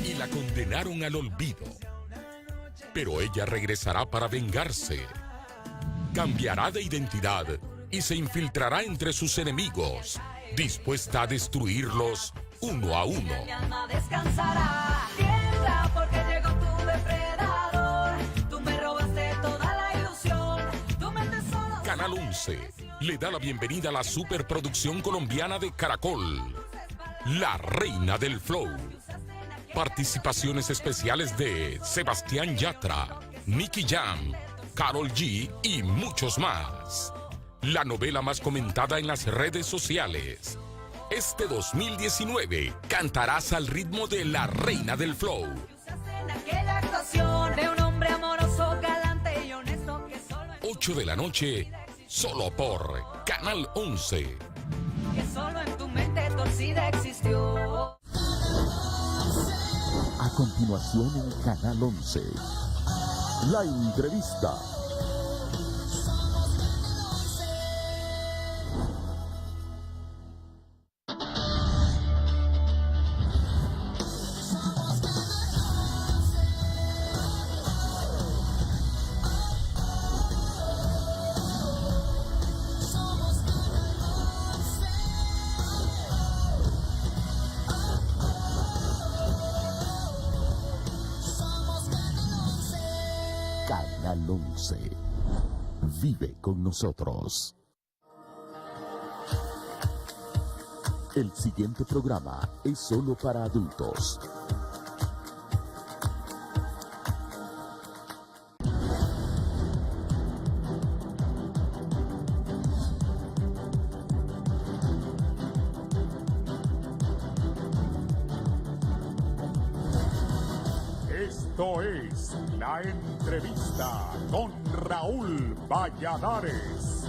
y la condenaron al olvido. Pero ella regresará para vengarse. Cambiará de identidad y se infiltrará entre sus enemigos, dispuesta a destruirlos uno a uno. Mi alma descansará, tiembla porque llegó tu depredador. Tú me robaste toda la ilusión. Tu mente solo. Canal 11 le da la bienvenida a la superproducción colombiana de Caracol, La Reina del Flow. Participaciones especiales de Sebastián Yatra, Nicky Jam, Karol G y muchos más. La novela más comentada en las redes sociales. Este 2019 cantarás al ritmo de La Reina del Flow. En aquella actuación de un hombre amoroso, galante y honesto que solo 8 de la noche, solo por Canal 11. que solo en tu mente torcida existió. A continuación en Canal 11, la entrevista. Canal 11. Vive con nosotros. El siguiente programa es solo para adultos. Esto es La Entrevista con Raúl Valladares.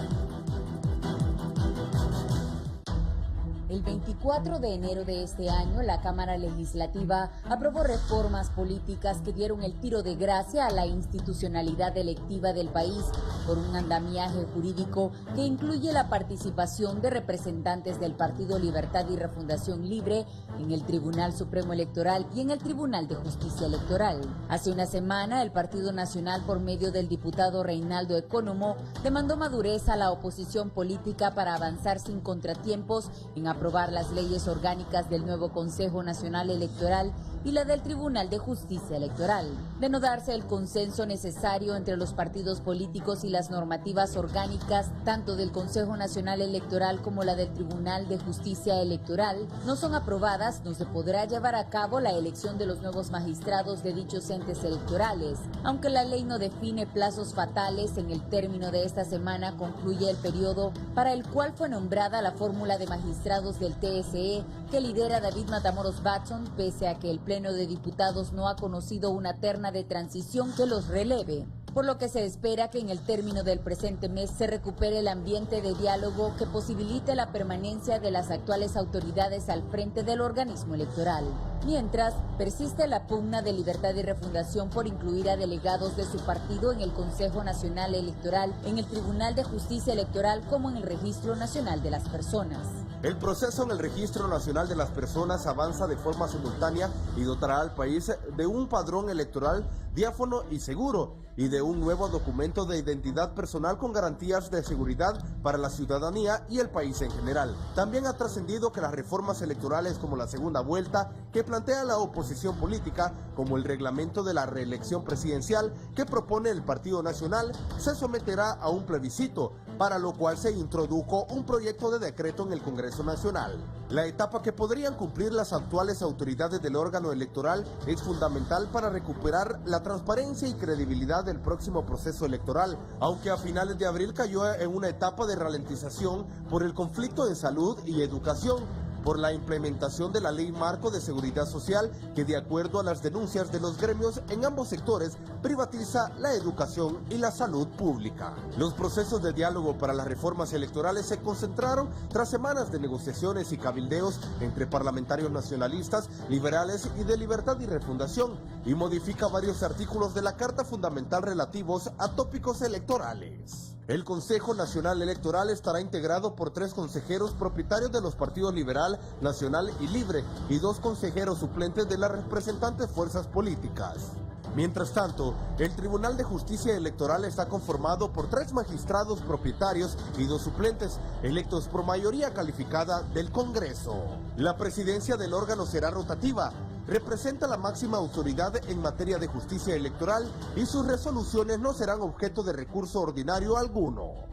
El 24 de enero de este año, la Cámara Legislativa aprobó reformas políticas que dieron el tiro de gracia a la institucionalidad electiva del país por un andamiaje jurídico que incluye la participación de representantes del Partido Libertad y Refundación Libre en el Tribunal Supremo Electoral y en el Tribunal de Justicia Electoral. Hace una semana, el Partido Nacional, por medio del diputado Reinaldo Ecónomo, demandó madurez a la oposición política para avanzar sin contratiempos en aprobar las leyes orgánicas del nuevo Consejo Nacional Electoral y la del Tribunal de Justicia Electoral. De no darse el consenso necesario entre los partidos políticos y las normativas orgánicas, tanto del Consejo Nacional Electoral como la del Tribunal de Justicia Electoral, no son aprobadas, no se podrá llevar a cabo la elección de los nuevos magistrados de dichos entes electorales. Aunque la ley no define plazos fatales, en el término de esta semana concluye el periodo para el cual fue nombrada la fórmula de magistrados del TSE que lidera David Matamoros Batson, pese a que el Pleno de Diputados no ha conocido una terna de transición que los releve, por lo que se espera que en el término del presente mes se recupere el ambiente de diálogo que posibilite la permanencia de las actuales autoridades al frente del organismo electoral. Mientras, persiste la pugna de Libertad y Refundación por incluir a delegados de su partido en el Consejo Nacional Electoral, en el Tribunal de Justicia Electoral como en el Registro Nacional de las Personas. El proceso en el Registro Nacional de las Personas avanza de forma simultánea y dotará al país de un padrón electoral diáfano y seguro y de un nuevo documento de identidad personal con garantías de seguridad para la ciudadanía y el país en general. También ha trascendido que las reformas electorales como la segunda vuelta que plantea la oposición política, como el reglamento de la reelección presidencial que propone el Partido Nacional, se someterá a un plebiscito, para lo cual se introdujo un proyecto de decreto en el Congreso Nacional. La etapa que podrían cumplir las actuales autoridades del órgano electoral es fundamental para recuperar la transparencia y credibilidad del próximo proceso electoral, aunque a finales de abril cayó en una etapa de ralentización por el conflicto en salud y educación, por la implementación de la Ley Marco de Seguridad Social, que de acuerdo a las denuncias de los gremios en ambos sectores, privatiza la educación y la salud pública. Los procesos de diálogo para las reformas electorales se concentraron tras semanas de negociaciones y cabildeos entre parlamentarios nacionalistas, liberales y de Libertad y Refundación, y modifica varios artículos de la Carta Fundamental relativos a tópicos electorales. El Consejo Nacional Electoral estará integrado por 3 consejeros propietarios de los partidos Liberal, Nacional y Libre y 2 consejeros suplentes de las representantes fuerzas políticas. Mientras tanto, el Tribunal de Justicia Electoral está conformado por 3 magistrados propietarios y 2 suplentes, electos por mayoría calificada del Congreso. La presidencia del órgano será rotativa. Representa la máxima autoridad en materia de justicia electoral y sus resoluciones no serán objeto de recurso ordinario alguno.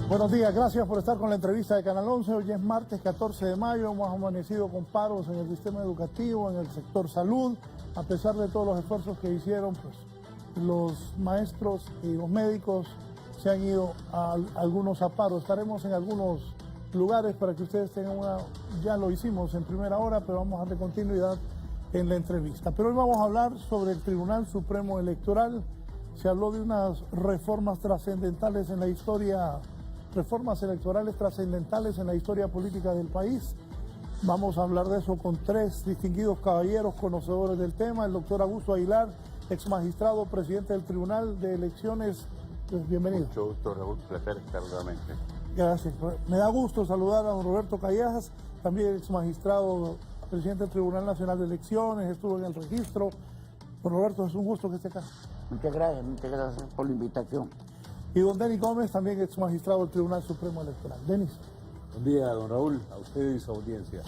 Buenos días, gracias por estar con la entrevista de Canal 11. Hoy es martes 14 de mayo, hemos amanecido con paros en el sistema educativo, en el sector salud. A pesar de todos los esfuerzos que hicieron, pues los maestros y los médicos se han ido a algunos a paro. Estaremos en algunos lugares para que ustedes tengan ya lo hicimos en primera hora, pero vamos a darle continuidad en la entrevista. Pero hoy vamos a hablar sobre el Tribunal Supremo Electoral. Se habló de unas reformas trascendentales en la historia, reformas electorales trascendentales en la historia política del país. Vamos a hablar de eso con 3 distinguidos caballeros conocedores del tema. El doctor Augusto Aguilar, ex magistrado, presidente del Tribunal de Elecciones. Pues bienvenido. Mucho gusto, Raúl, placer estar nuevamente. Gracias. Me da gusto saludar a don Roberto Callejas, también ex magistrado, presidente del Tribunal Nacional de Elecciones, estuvo en el registro. Don Roberto, es un gusto que esté acá. Muchas gracias por la invitación. Y don Denis Gómez, también ex magistrado del Tribunal Supremo Electoral. Denis. Buen día, don Raúl, a usted y su audiencia.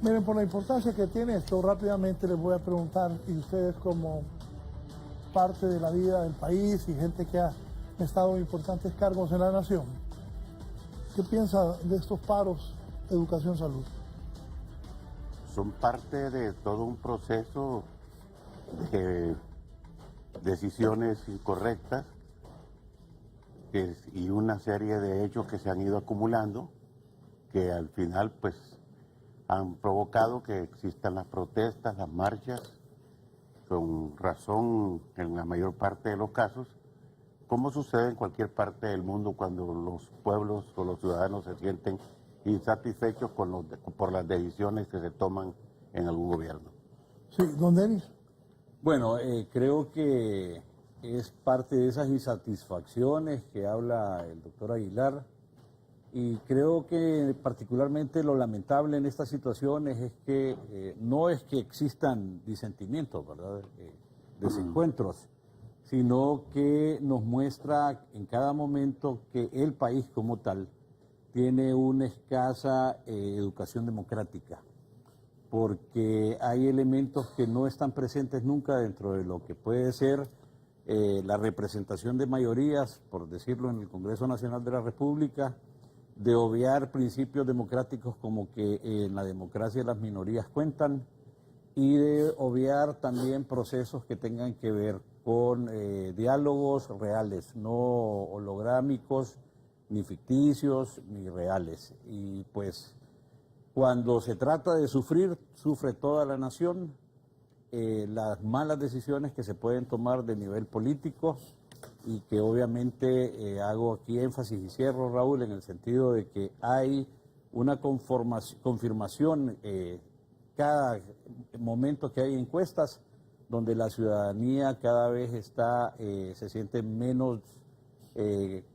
Miren, por la importancia que tiene esto, rápidamente les voy a preguntar, y ustedes como parte de la vida del país y gente que ha estado en importantes cargos en la nación, ¿qué piensa de estos paros educación-salud? Son parte de todo un proceso de decisiones incorrectas y una serie de hechos que se han ido acumulando que al final pues han provocado que existan las protestas, las marchas, con razón en la mayor parte de los casos, como sucede en cualquier parte del mundo cuando los pueblos o los ciudadanos se sienten insatisfechos por las decisiones que se toman en algún gobierno. Sí, don Denis. Bueno, creo que es parte de esas insatisfacciones que habla el doctor Aguilar y creo que particularmente lo lamentable en estas situaciones es que no es que existan disentimientos, ¿verdad? Desencuentros, sino que nos muestra en cada momento que el país como tal tiene una escasa educación democrática, porque hay elementos que no están presentes nunca dentro de lo que puede ser la representación de mayorías, por decirlo, en el Congreso Nacional de la República, de obviar principios democráticos como que en la democracia las minorías cuentan y de obviar también procesos que tengan que ver con diálogos reales, no holográmicos, ni ficticios, ni reales. Y pues cuando se trata de sufrir, sufre toda la nación. Las malas decisiones que se pueden tomar de nivel político y que obviamente hago aquí énfasis y cierro, Raúl, en el sentido de que hay una confirmación cada momento que hay encuestas donde la ciudadanía cada vez se siente menos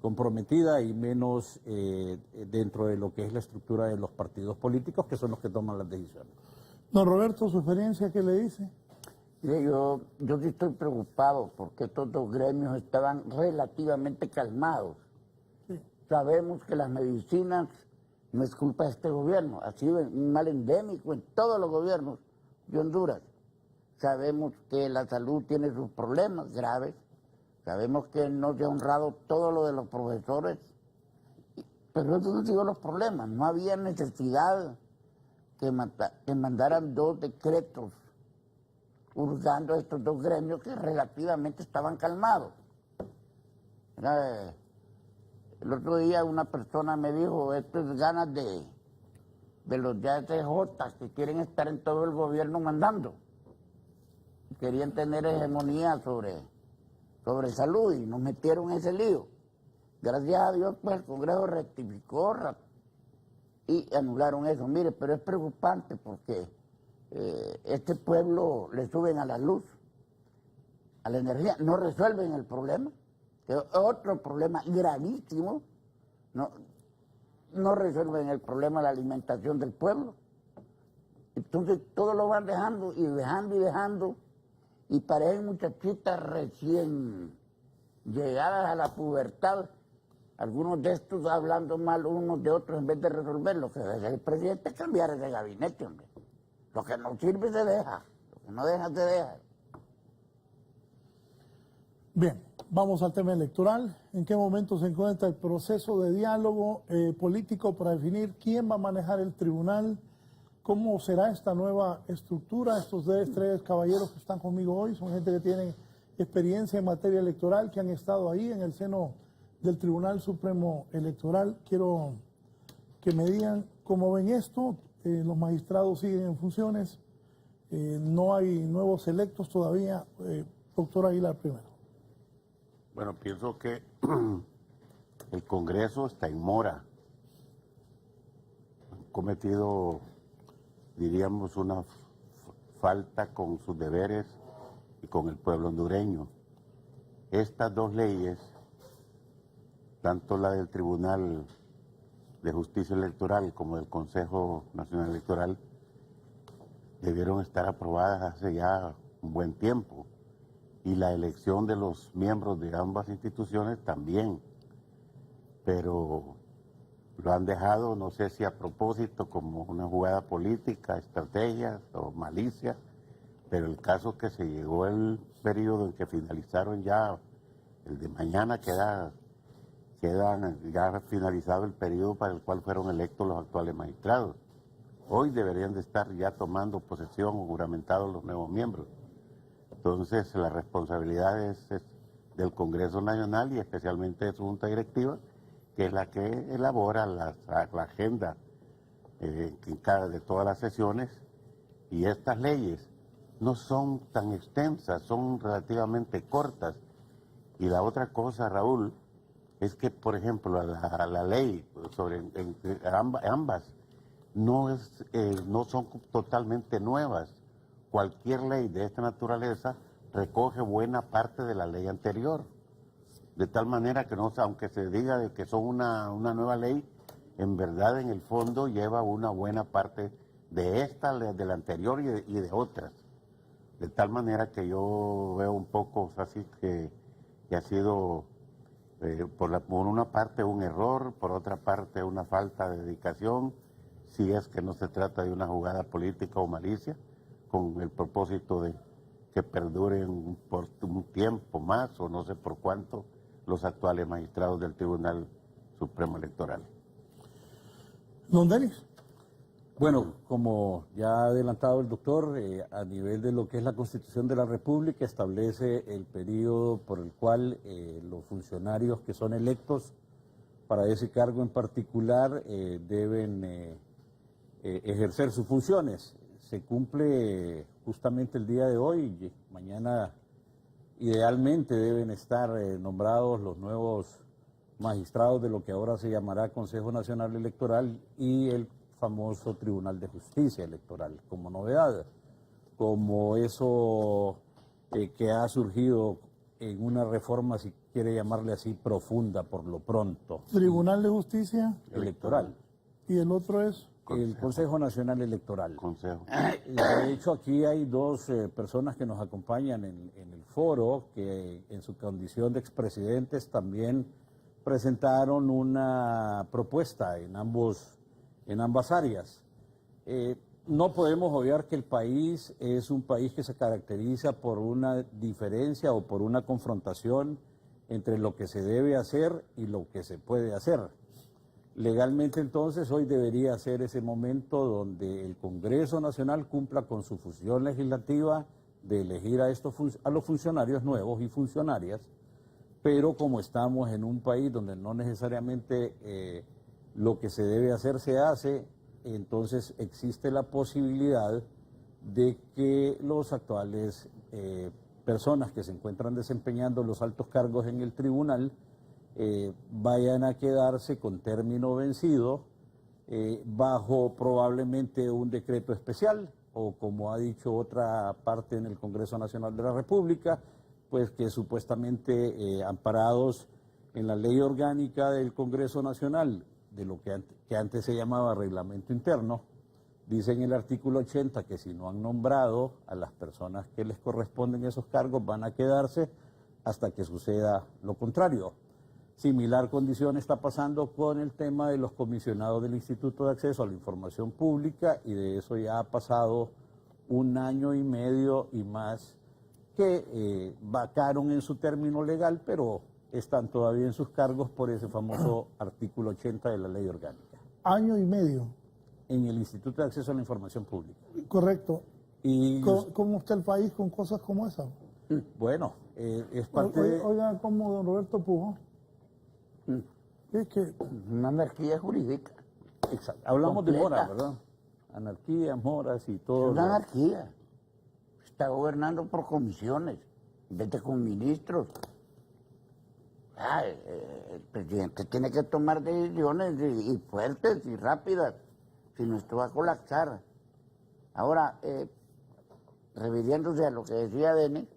comprometida y menos dentro de lo que es la estructura de los partidos políticos, que son los que toman las decisiones. Don Roberto, ¿su experiencia qué le dice? Mire, yo sí estoy preocupado porque estos 2 gremios estaban relativamente calmados. Sí. Sabemos que las medicinas no es culpa de este gobierno, ha sido un mal endémico en todos los gobiernos de Honduras. Sabemos que la salud tiene sus problemas graves, sabemos que no se ha honrado todo lo de los profesores, pero esos no han sido los problemas, no había necesidad que mandaran 2 decretos hurgando a estos 2 gremios que relativamente estaban calmados. El otro día una persona me dijo, esto es ganas de los YSJ que quieren estar en todo el gobierno mandando. Querían tener hegemonía sobre salud y nos metieron en ese lío. Gracias a Dios, pues el Congreso rectificó y anularon eso. Mire, pero es preocupante porque este pueblo le suben a la luz, a la energía, no resuelven el problema, que es otro problema gravísimo, no resuelven el problema de la alimentación del pueblo. Entonces todo lo van dejando y dejando y dejando, y parecen muchachitas recién llegadas a la pubertad, algunos de estos hablando mal unos de otros en vez de resolverlo. Que debe el presidente cambiar ese gabinete, hombre. Lo que no sirve se deja, lo que no deja se deja. Bien, vamos al tema electoral. ¿En qué momento se encuentra el proceso de diálogo político para definir quién va a manejar el tribunal? ¿Cómo será esta nueva estructura? Estos tres caballeros que están conmigo hoy son gente que tiene experiencia en materia electoral, que han estado ahí en el seno del Tribunal Supremo Electoral. Quiero que me digan cómo ven esto. Los magistrados siguen en funciones, no hay nuevos electos todavía. Doctor Aguilar primero. Bueno, pienso que el Congreso está en mora. Han cometido, diríamos, una falta con sus deberes y con el pueblo hondureño. Estas dos leyes, tanto la del Tribunal de Justicia Electoral como del Consejo Nacional Electoral, debieron estar aprobadas hace ya un buen tiempo. Y la elección de los miembros de ambas instituciones también. Pero lo han dejado, no sé si a propósito, como una jugada política, estrategia o malicia, pero el caso es que se llegó el periodo en que finalizaron ya, el de mañana queda ya finalizado el periodo para el cual fueron electos los actuales magistrados. Hoy deberían de estar ya tomando posesión o juramentados los nuevos miembros. Entonces la responsabilidad es del Congreso Nacional y especialmente de su Junta Directiva, que es la que elabora la agenda de todas las sesiones, y estas leyes no son tan extensas, son relativamente cortas. Y la otra cosa, Raúl, es que, por ejemplo, la ley sobre ambas no son totalmente nuevas. Cualquier ley de esta naturaleza recoge buena parte de la ley anterior. De tal manera que, no, aunque se diga que son una nueva ley, en verdad, en el fondo, lleva una buena parte de esta, de la anterior y de otras. De tal manera que yo veo un poco así que ha sido, por una parte, un error, por otra parte, una falta de dedicación, si es que no se trata de una jugada política o malicia, con el propósito de que perduren por un tiempo más o no sé por cuánto los actuales magistrados del Tribunal Supremo Electoral. Don Denis. Bueno, como ya ha adelantado el doctor, a nivel de lo que es la Constitución de la República, establece el periodo por el cual los funcionarios que son electos para ese cargo en particular deben ejercer sus funciones. Se cumple justamente el día de hoy, mañana idealmente deben estar nombrados los nuevos magistrados de lo que ahora se llamará Consejo Nacional Electoral y el famoso Tribunal de Justicia Electoral, como novedad, como eso que ha surgido en una reforma, si quiere llamarle así, profunda por lo pronto. Tribunal de Justicia Electoral. ¿Y el otro es? El Consejo Nacional Electoral. Consejo. De hecho, aquí hay dos personas que nos acompañan en el foro, que en su condición de expresidentes también presentaron una propuesta en ambas áreas. No podemos obviar que el país es un país que se caracteriza por una diferencia o por una confrontación entre lo que se debe hacer y lo que se puede hacer. Legalmente, entonces, hoy debería ser ese momento donde el Congreso Nacional cumpla con su función legislativa de elegir a los funcionarios nuevos y funcionarias, pero como estamos en un país donde no necesariamente lo que se debe hacer se hace, entonces existe la posibilidad de que los actuales personas que se encuentran desempeñando los altos cargos en el tribunal vayan a quedarse con término vencido bajo probablemente un decreto especial, o como ha dicho otra parte en el Congreso Nacional de la República, pues que supuestamente amparados en la ley orgánica del Congreso Nacional, de lo que antes se llamaba reglamento interno, dice en el artículo 80 que si no han nombrado a las personas que les corresponden esos cargos, van a quedarse hasta que suceda lo contrario. Similar condición está pasando con el tema de los comisionados del Instituto de Acceso a la Información Pública, y de eso ya ha pasado 1 año y medio y más que vacaron en su término legal, pero están todavía en sus cargos por ese famoso artículo 80 de la ley orgánica. Año y medio. En el Instituto de Acceso a la Información Pública. Correcto. Y ¿Cómo está el país con cosas como esa? bueno, es parte de... Oiga, como don Roberto Pujol. Es que... Una anarquía jurídica. Exacto. Hablamos completa. de moras, ¿verdad? Anarquías, moras y todo. Es una anarquía. Está gobernando por comisiones, en vez de con ministros. El presidente tiene que tomar decisiones y fuertes y rápidas, si no esto va a colapsar. Ahora, refiriéndose a lo que decía Denis,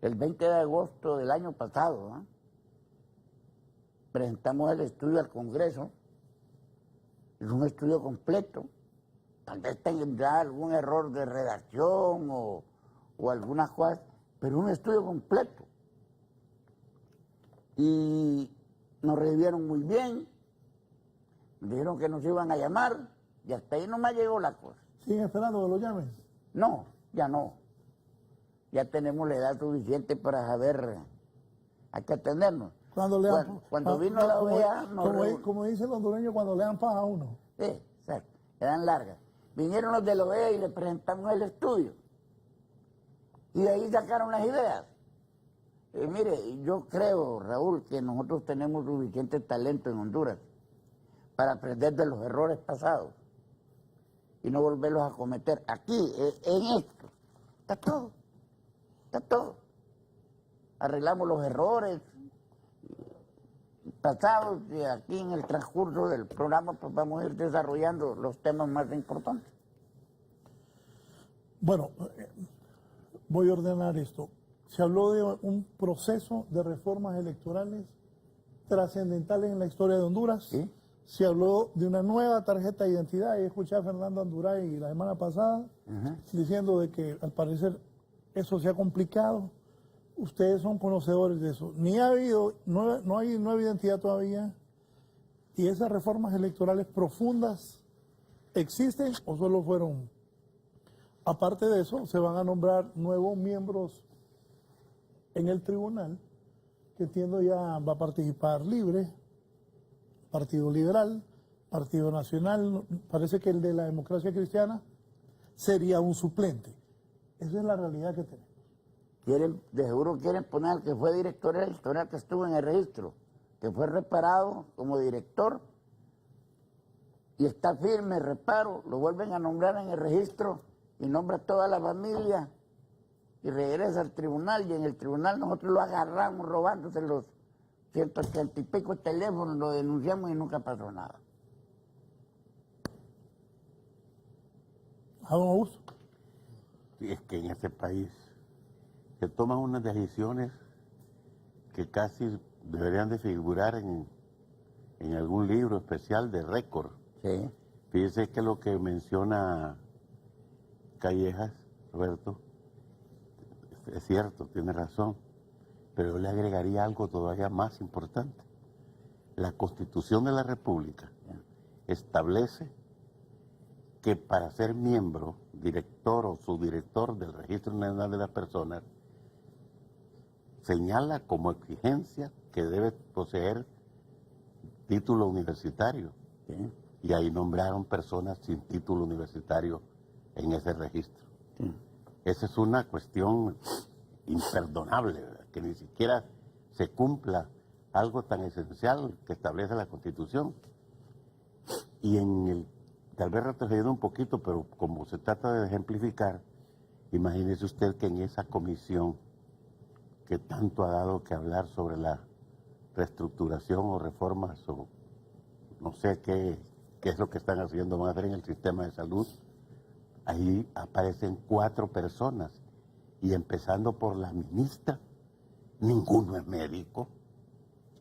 el 20 de agosto del año pasado, presentamos el estudio al Congreso. Es un estudio completo. Tal vez tendrá algún error de redacción o algunas cosas, pero un estudio completo. Y nos recibieron muy bien, dijeron que nos iban a llamar, y hasta ahí no me llegó la cosa. ¿Siguen esperando que lo llamen? No, ya no. Ya tenemos la edad suficiente para saber, hay que atendernos. Cuando vino la OEA... Como dice el hondureño, cuando le dan paja a uno. Sí, exacto, le dan largas. Vinieron los de la OEA y le presentamos el estudio. Y de ahí sacaron las ideas. Mire, yo creo, Raúl, que nosotros tenemos suficiente talento en Honduras para aprender de los errores pasados y no volverlos a cometer. Aquí, en esto, está todo, está todo. Arreglamos los errores pasados y aquí en el transcurso del programa pues vamos a ir desarrollando los temas más importantes. Bueno, voy a ordenar esto. Se habló de un proceso de reformas electorales trascendentales en la historia de Honduras. ¿Sí? Se habló de una nueva tarjeta de identidad. Y escuché a Fernando Anduray la semana pasada diciendo de que al parecer eso se ha complicado. Ustedes son conocedores de eso. Ni ha habido, no hay nueva identidad todavía. ¿Y esas reformas electorales profundas existen o solo fueron? Aparte de eso, se van a nombrar nuevos miembros en el tribunal, que entiendo ya va a participar Libre, Partido Liberal, Partido Nacional, parece que el de la Democracia Cristiana sería un suplente. Esa es la realidad que tenemos. De seguro quieren poner al que fue director electoral, que estuvo en el registro, que fue reparado como director y está firme, reparo, lo vuelven a nombrar en el registro y nombra toda la familia y regresa al tribunal, y en el tribunal nosotros lo agarramos robándose los 180 y pico teléfonos, lo denunciamos y nunca pasó nada. ¿A don Augusto? Y es que en este país se toman unas decisiones que casi deberían de figurar en algún libro especial de récord. Sí. Fíjese que lo que menciona Callejas, Roberto, es cierto, tiene razón, pero yo le agregaría algo todavía más importante. La Constitución de la República establece que para ser miembro, director o subdirector del Registro Nacional de las Personas, señala como exigencia que debe poseer título universitario. Sí. Y ahí nombraron personas sin título universitario en ese registro. Sí. Esa es una cuestión imperdonable, ¿verdad? Que ni siquiera se cumpla algo tan esencial que establece la Constitución. Y tal vez retrocediendo un poquito, pero como se trata de ejemplificar, Imagínese usted que en esa comisión que tanto ha dado que hablar sobre la reestructuración o reformas o no sé qué es lo que están haciendo, van a hacer en el sistema de salud, ahí aparecen 4 personas y empezando por la ministra, ninguno es médico,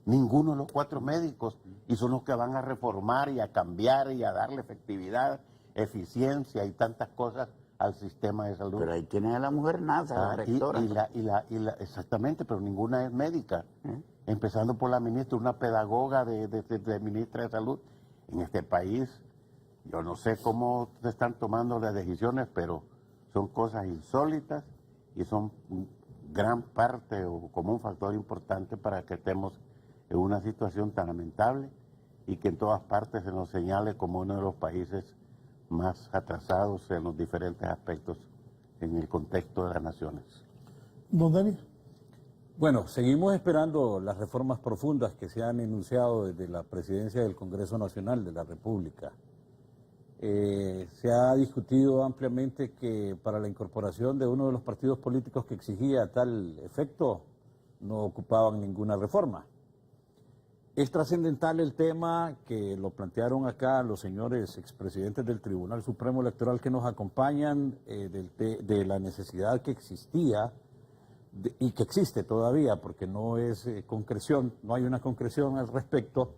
ninguno de los 4 médicos, y son los que van a reformar y a cambiar y a darle efectividad, eficiencia y tantas cosas al sistema de salud. Pero ahí tienen a la mujer NASA, la rectora. Exactamente, pero ninguna es médica. Empezando por la ministra, una pedagoga de ministra de salud. En este país, yo no sé cómo se están tomando las decisiones, pero son cosas insólitas y son gran parte o como un factor importante para que estemos en una situación tan lamentable y que en todas partes se nos señale como uno de los países más atrasados en los diferentes aspectos en el contexto de las naciones. Don Denis. Bueno, seguimos esperando las reformas profundas que se han enunciado desde la presidencia del Congreso Nacional de la República. Se ha discutido ampliamente que para la incorporación de uno de los partidos políticos que exigía tal efecto no ocupaban ninguna reforma. Es trascendental el tema que lo plantearon acá los señores expresidentes del Tribunal Supremo Electoral que nos acompañan de la necesidad que existía y que existe todavía, porque no es concreción, no hay una concreción al respecto,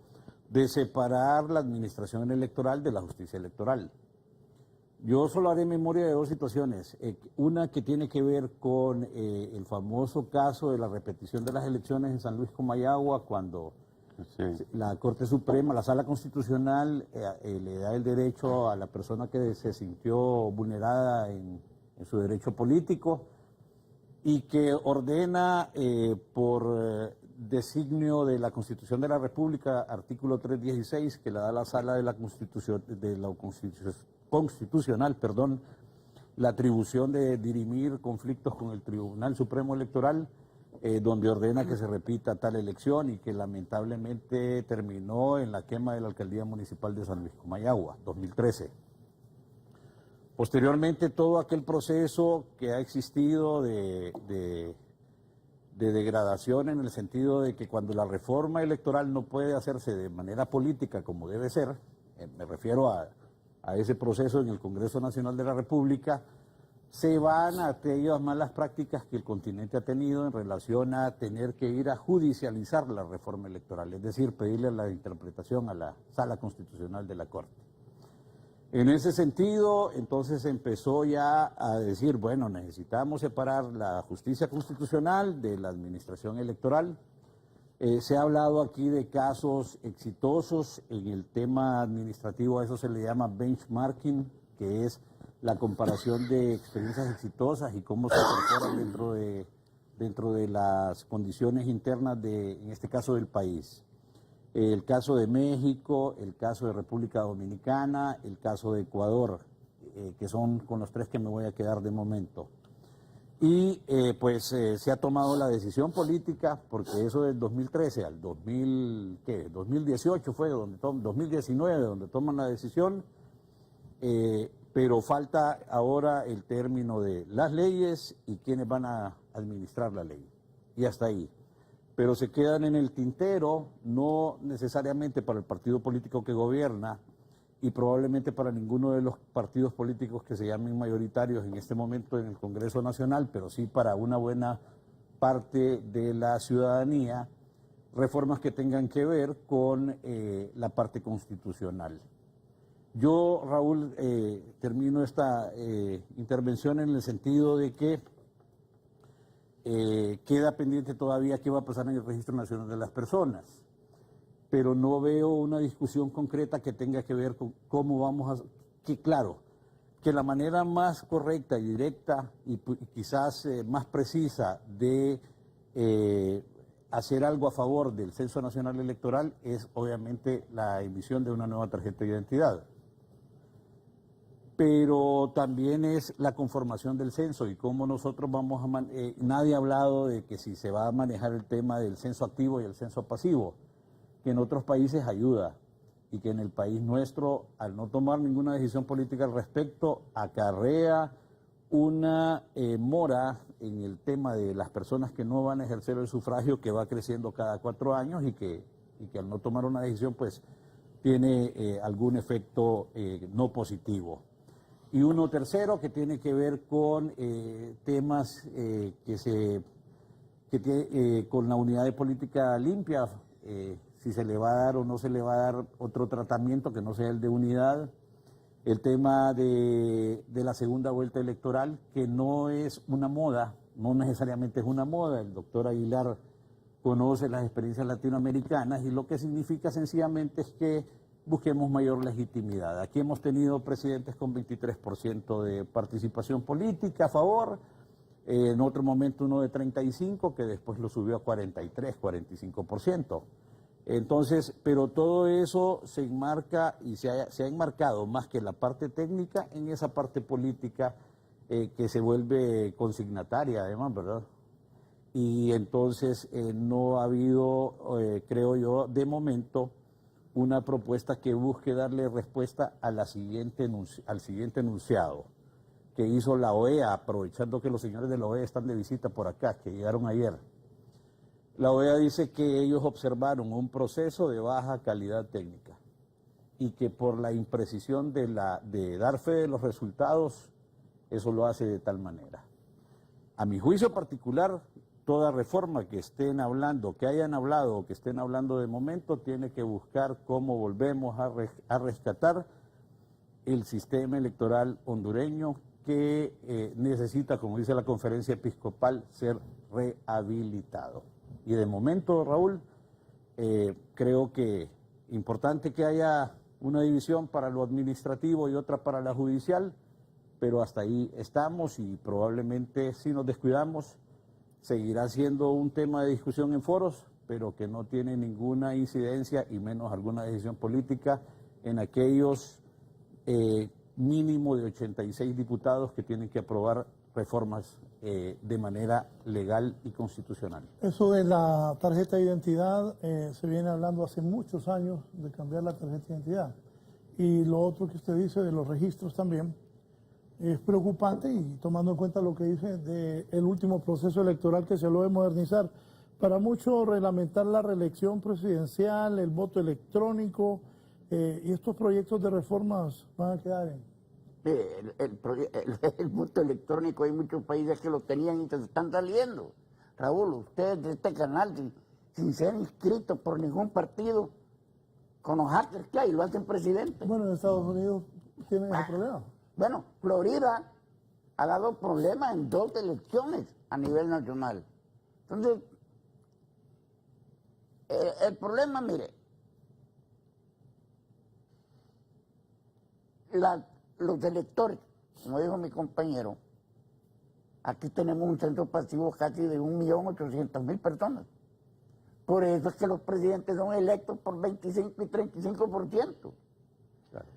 de separar la administración electoral de la justicia electoral. Yo solo haré memoria de 2 situaciones. Una que tiene que ver con el famoso caso de la repetición de las elecciones en San Luis Comayagua, cuando la Corte Suprema, la Sala Constitucional, le da el derecho a la persona que se sintió vulnerada en su derecho político y que ordena por designio de la Constitución de la República, artículo 316, que le da la Sala de la Constitucional, la atribución de dirimir conflictos con el Tribunal Supremo Electoral, donde ordena que se repita tal elección y que lamentablemente terminó en la quema de la Alcaldía Municipal de San Luis Comayagua, 2013. Posteriormente, todo aquel proceso que ha existido de degradación en el sentido de que cuando la reforma electoral no puede hacerse de manera política como debe ser, me refiero a ese proceso en el Congreso Nacional de la República, se van a aquellas malas prácticas que el continente ha tenido en relación a tener que ir a judicializar la reforma electoral, es decir, pedirle la interpretación a la Sala Constitucional de la Corte. En ese sentido, entonces empezó ya a decir, bueno, necesitamos separar la justicia constitucional de la administración electoral. Se ha hablado aquí de casos exitosos en el tema administrativo, a eso se le llama benchmarking, que es la comparación de experiencias exitosas y cómo se incorporan dentro de las condiciones internas en este caso del país. El caso de México, el caso de República Dominicana, el caso de Ecuador, que son con los 3 que me voy a quedar de momento. Y se ha tomado la decisión política, porque eso del 2013 al 2018 fue, 2019, donde toman la decisión, pero falta ahora el término de las leyes y quiénes van a administrar la ley. Y hasta ahí. Pero se quedan en el tintero, no necesariamente para el partido político que gobierna y probablemente para ninguno de los partidos políticos que se llamen mayoritarios en este momento en el Congreso Nacional, pero sí para una buena parte de la ciudadanía, reformas que tengan que ver con la parte constitucional. Yo, Raúl, termino esta intervención en el sentido de que queda pendiente todavía qué va a pasar en el Registro Nacional de las Personas, pero no veo una discusión concreta que tenga que ver con cómo vamos que la manera más correcta y directa y quizás más precisa de hacer algo a favor del Censo Nacional Electoral es obviamente la emisión de una nueva tarjeta de identidad. Pero también es la conformación del censo y cómo nosotros vamos a... nadie ha hablado de que si se va a manejar el tema del censo activo y el censo pasivo, que en otros países ayuda y que en el país nuestro, al no tomar ninguna decisión política al respecto, acarrea una mora en el tema de las personas que no van a ejercer el sufragio, que va creciendo cada 4 años y que al no tomar una decisión pues tiene algún efecto no positivo. Y uno tercero que tiene que ver con temas con la unidad de política limpia, si se le va a dar o no se le va a dar otro tratamiento que no sea el de unidad. El tema de la segunda vuelta electoral, que no es una moda, no necesariamente es una moda. El doctor Aguilar conoce las experiencias latinoamericanas y lo que significa sencillamente es que busquemos mayor legitimidad. Aquí hemos tenido presidentes con 23% de participación política a favor, en otro momento uno de 35%, que después lo subió a 43, 45%. Entonces, pero todo eso se enmarca y se ha enmarcado más que la parte técnica en esa parte política que se vuelve consignataria además, ¿verdad? Y entonces no ha habido, creo yo, de momento, una propuesta que busque darle respuesta a al siguiente enunciado que hizo la OEA, aprovechando que los señores de la OEA están de visita por acá, que llegaron ayer. La OEA dice que ellos observaron un proceso de baja calidad técnica y que por la imprecisión de dar fe de los resultados, eso lo hace de tal manera. A mi juicio particular, toda reforma que estén hablando, que hayan hablado o que estén hablando de momento, tiene que buscar cómo volvemos a rescatar el sistema electoral hondureño que necesita, como dice la conferencia episcopal, ser rehabilitado. Y de momento, Raúl, creo que importante que haya una división para lo administrativo y otra para la judicial, pero hasta ahí estamos y probablemente si nos descuidamos seguirá siendo un tema de discusión en foros, pero que no tiene ninguna incidencia y menos alguna decisión política en aquellos mínimo de 86 diputados que tienen que aprobar reformas de manera legal y constitucional. Eso de la tarjeta de identidad, se viene hablando hace muchos años de cambiar la tarjeta de identidad. Y lo otro que usted dice de los registros también es preocupante, y tomando en cuenta lo que dice del último proceso electoral que se habló de modernizar, para muchos reglamentar la reelección presidencial, el voto electrónico, y estos proyectos de reformas van a quedar en... El voto electrónico, hay muchos países que lo tenían y que se están saliendo. Raúl, ustedes de este canal, sin ser inscritos por ningún partido, con los hackers que hay, lo hacen presidente. Bueno, en Estados Unidos tienen ese problema. Bueno, Florida ha dado problemas en 2 elecciones a nivel nacional. Entonces, el problema, mire, los electores, como dijo mi compañero, aquí tenemos un centro pasivo casi de 1.800.000 personas. Por eso es que los presidentes son electos por 25 y 35%. Claro.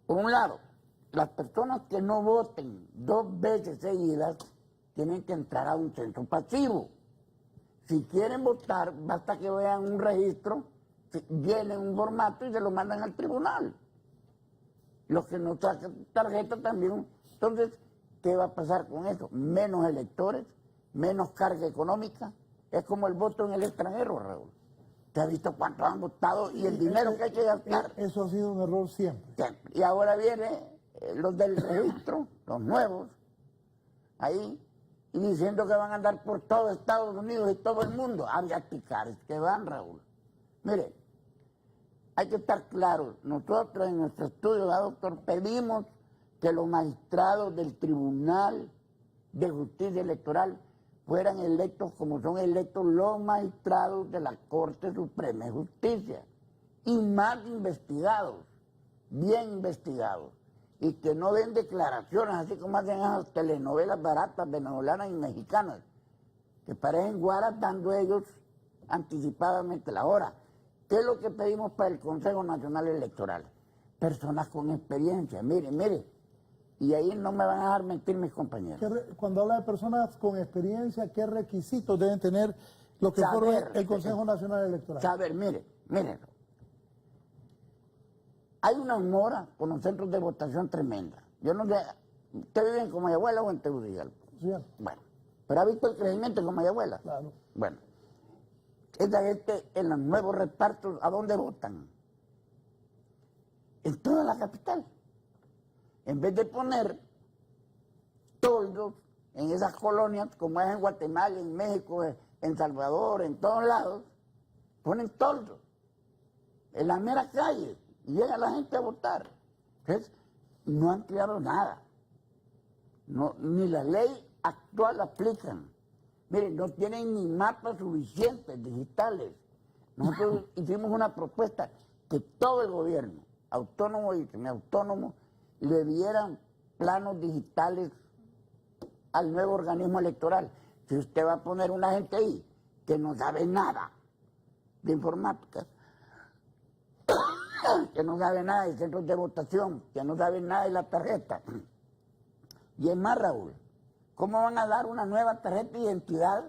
Por un lado, las personas que no voten 2 veces seguidas tienen que entrar a un centro pasivo. Si quieren votar, basta que vean un registro, llenen un formato y se lo mandan al tribunal. Los que no sacan tarjeta también. Entonces, ¿qué va a pasar con eso? Menos electores, menos carga económica. Es como el voto en el extranjero, Raúl. ¿Te has visto cuántos han votado y el dinero que hay que gastar? Eso ha sido un error siempre. Y ahora viene los del registro, los nuevos, ahí, y diciendo que van a andar por todo Estados Unidos y todo el mundo. Había picares que van, Raúl. Mire, hay que estar claros. Nosotros en nuestro estudio, doctor, pedimos que los magistrados del Tribunal de Justicia Electoral fueran electos como son electos los magistrados de la Corte Suprema de Justicia, y más investigados, bien investigados, y que no den declaraciones así como hacen esas telenovelas baratas venezolanas y mexicanas, que parecen guaras dando ellos anticipadamente la hora. ¿Qué es lo que pedimos para el Consejo Nacional Electoral? Personas con experiencia, mire, y ahí no me van a dejar mentir mis compañeros. Cuando habla de personas con experiencia, ¿qué requisitos deben tener lo que forma el Consejo Nacional Electoral? Mire, hay una mora con los centros de votación tremenda. Yo no sé ¿Usted vive en Comayagüela o en Tegucigalpa? Sí, Bueno, pero ¿ha visto el crecimiento en Comayagüela? claro. Bueno, esta gente en los nuevos repartos, ¿a dónde votan? En toda la capital. En vez de poner toldos en esas colonias, como es en Guatemala, en México, en Salvador, en todos lados, ponen toldos en la mera calle y llega la gente a votar. Entonces, no han creado nada. No, ni la ley actual aplican. Miren, no tienen ni mapas suficientes digitales. Nosotros hicimos una propuesta que todo el gobierno, autónomo y semiautónomo, le dieran planos digitales al nuevo organismo electoral. Si usted va a poner una gente ahí que no sabe nada de informática, que no sabe nada de centros de votación, que no sabe nada de la tarjeta. Y es más, Raúl, ¿cómo van a dar una nueva tarjeta de identidad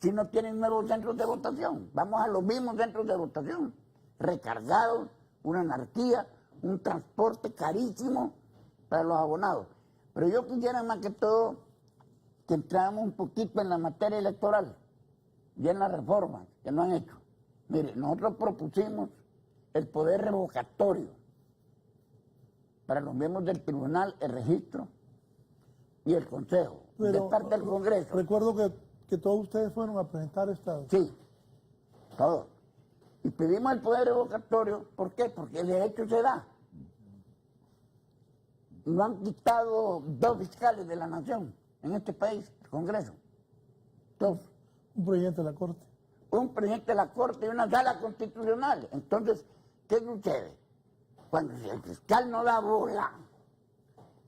si no tienen nuevos centros de votación? Vamos a los mismos centros de votación, recargados, una anarquía, un transporte carísimo para los abonados. Pero yo quisiera más que todo que entráramos un poquito en la materia electoral y en las reformas que no han hecho. Mire, nosotros propusimos el poder revocatorio para los miembros del tribunal, el registro y el consejo, de parte del Congreso. Recuerdo que todos ustedes fueron a presentar esta... Sí, todos. Y pedimos el poder revocatorio, ¿por qué? Porque el derecho se da. No han quitado 2 fiscales de la nación en este país, el Congreso. 2. Un presidente de la Corte. Un presidente de la Corte y una sala constitucional. Entonces, ¿qué sucede? Cuando el fiscal no da bola,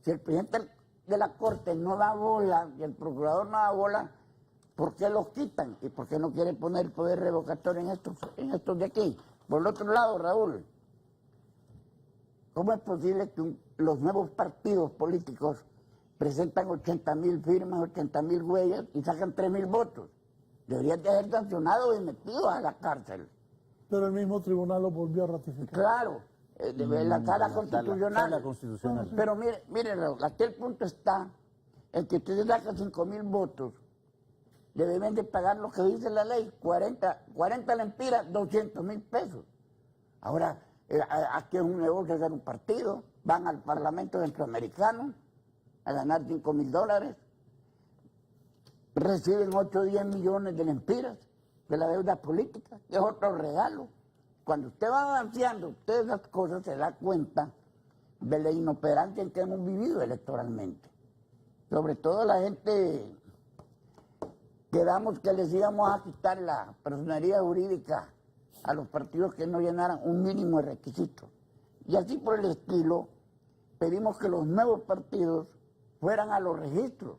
si el presidente de la Corte no da bola y el procurador no da bola, ¿por qué los quitan? ¿Y por qué no quieren poner el poder revocatorio en estos de aquí? Por el otro lado, Raúl, ¿cómo es posible que los nuevos partidos políticos presentan 80,000 firmas, 80,000 huellas y sacan 3,000 votos? Deberían de ser sancionados y metidos a la cárcel. Pero el mismo tribunal lo volvió a ratificar. Claro, la sala constitucional. constitucional. Pero mire, Raúl, hasta el punto está el que usted saca 5,000 votos, le deben de pagar lo que dice la ley, 40 lempiras, 200,000 pesos. Ahora, aquí es un negocio hacer un partido, van al Parlamento Centroamericano a ganar $5,000, reciben 8 o 10 millones de lempiras de la deuda política, que es otro regalo. Cuando usted va avanzando, usted esas cosas se da cuenta de la inoperancia en que hemos vivido electoralmente. Sobre todo la gente quedamos que les íbamos a quitar la personería jurídica a los partidos que no llenaran un mínimo de requisitos. Y así por el estilo, pedimos que los nuevos partidos fueran a los registros.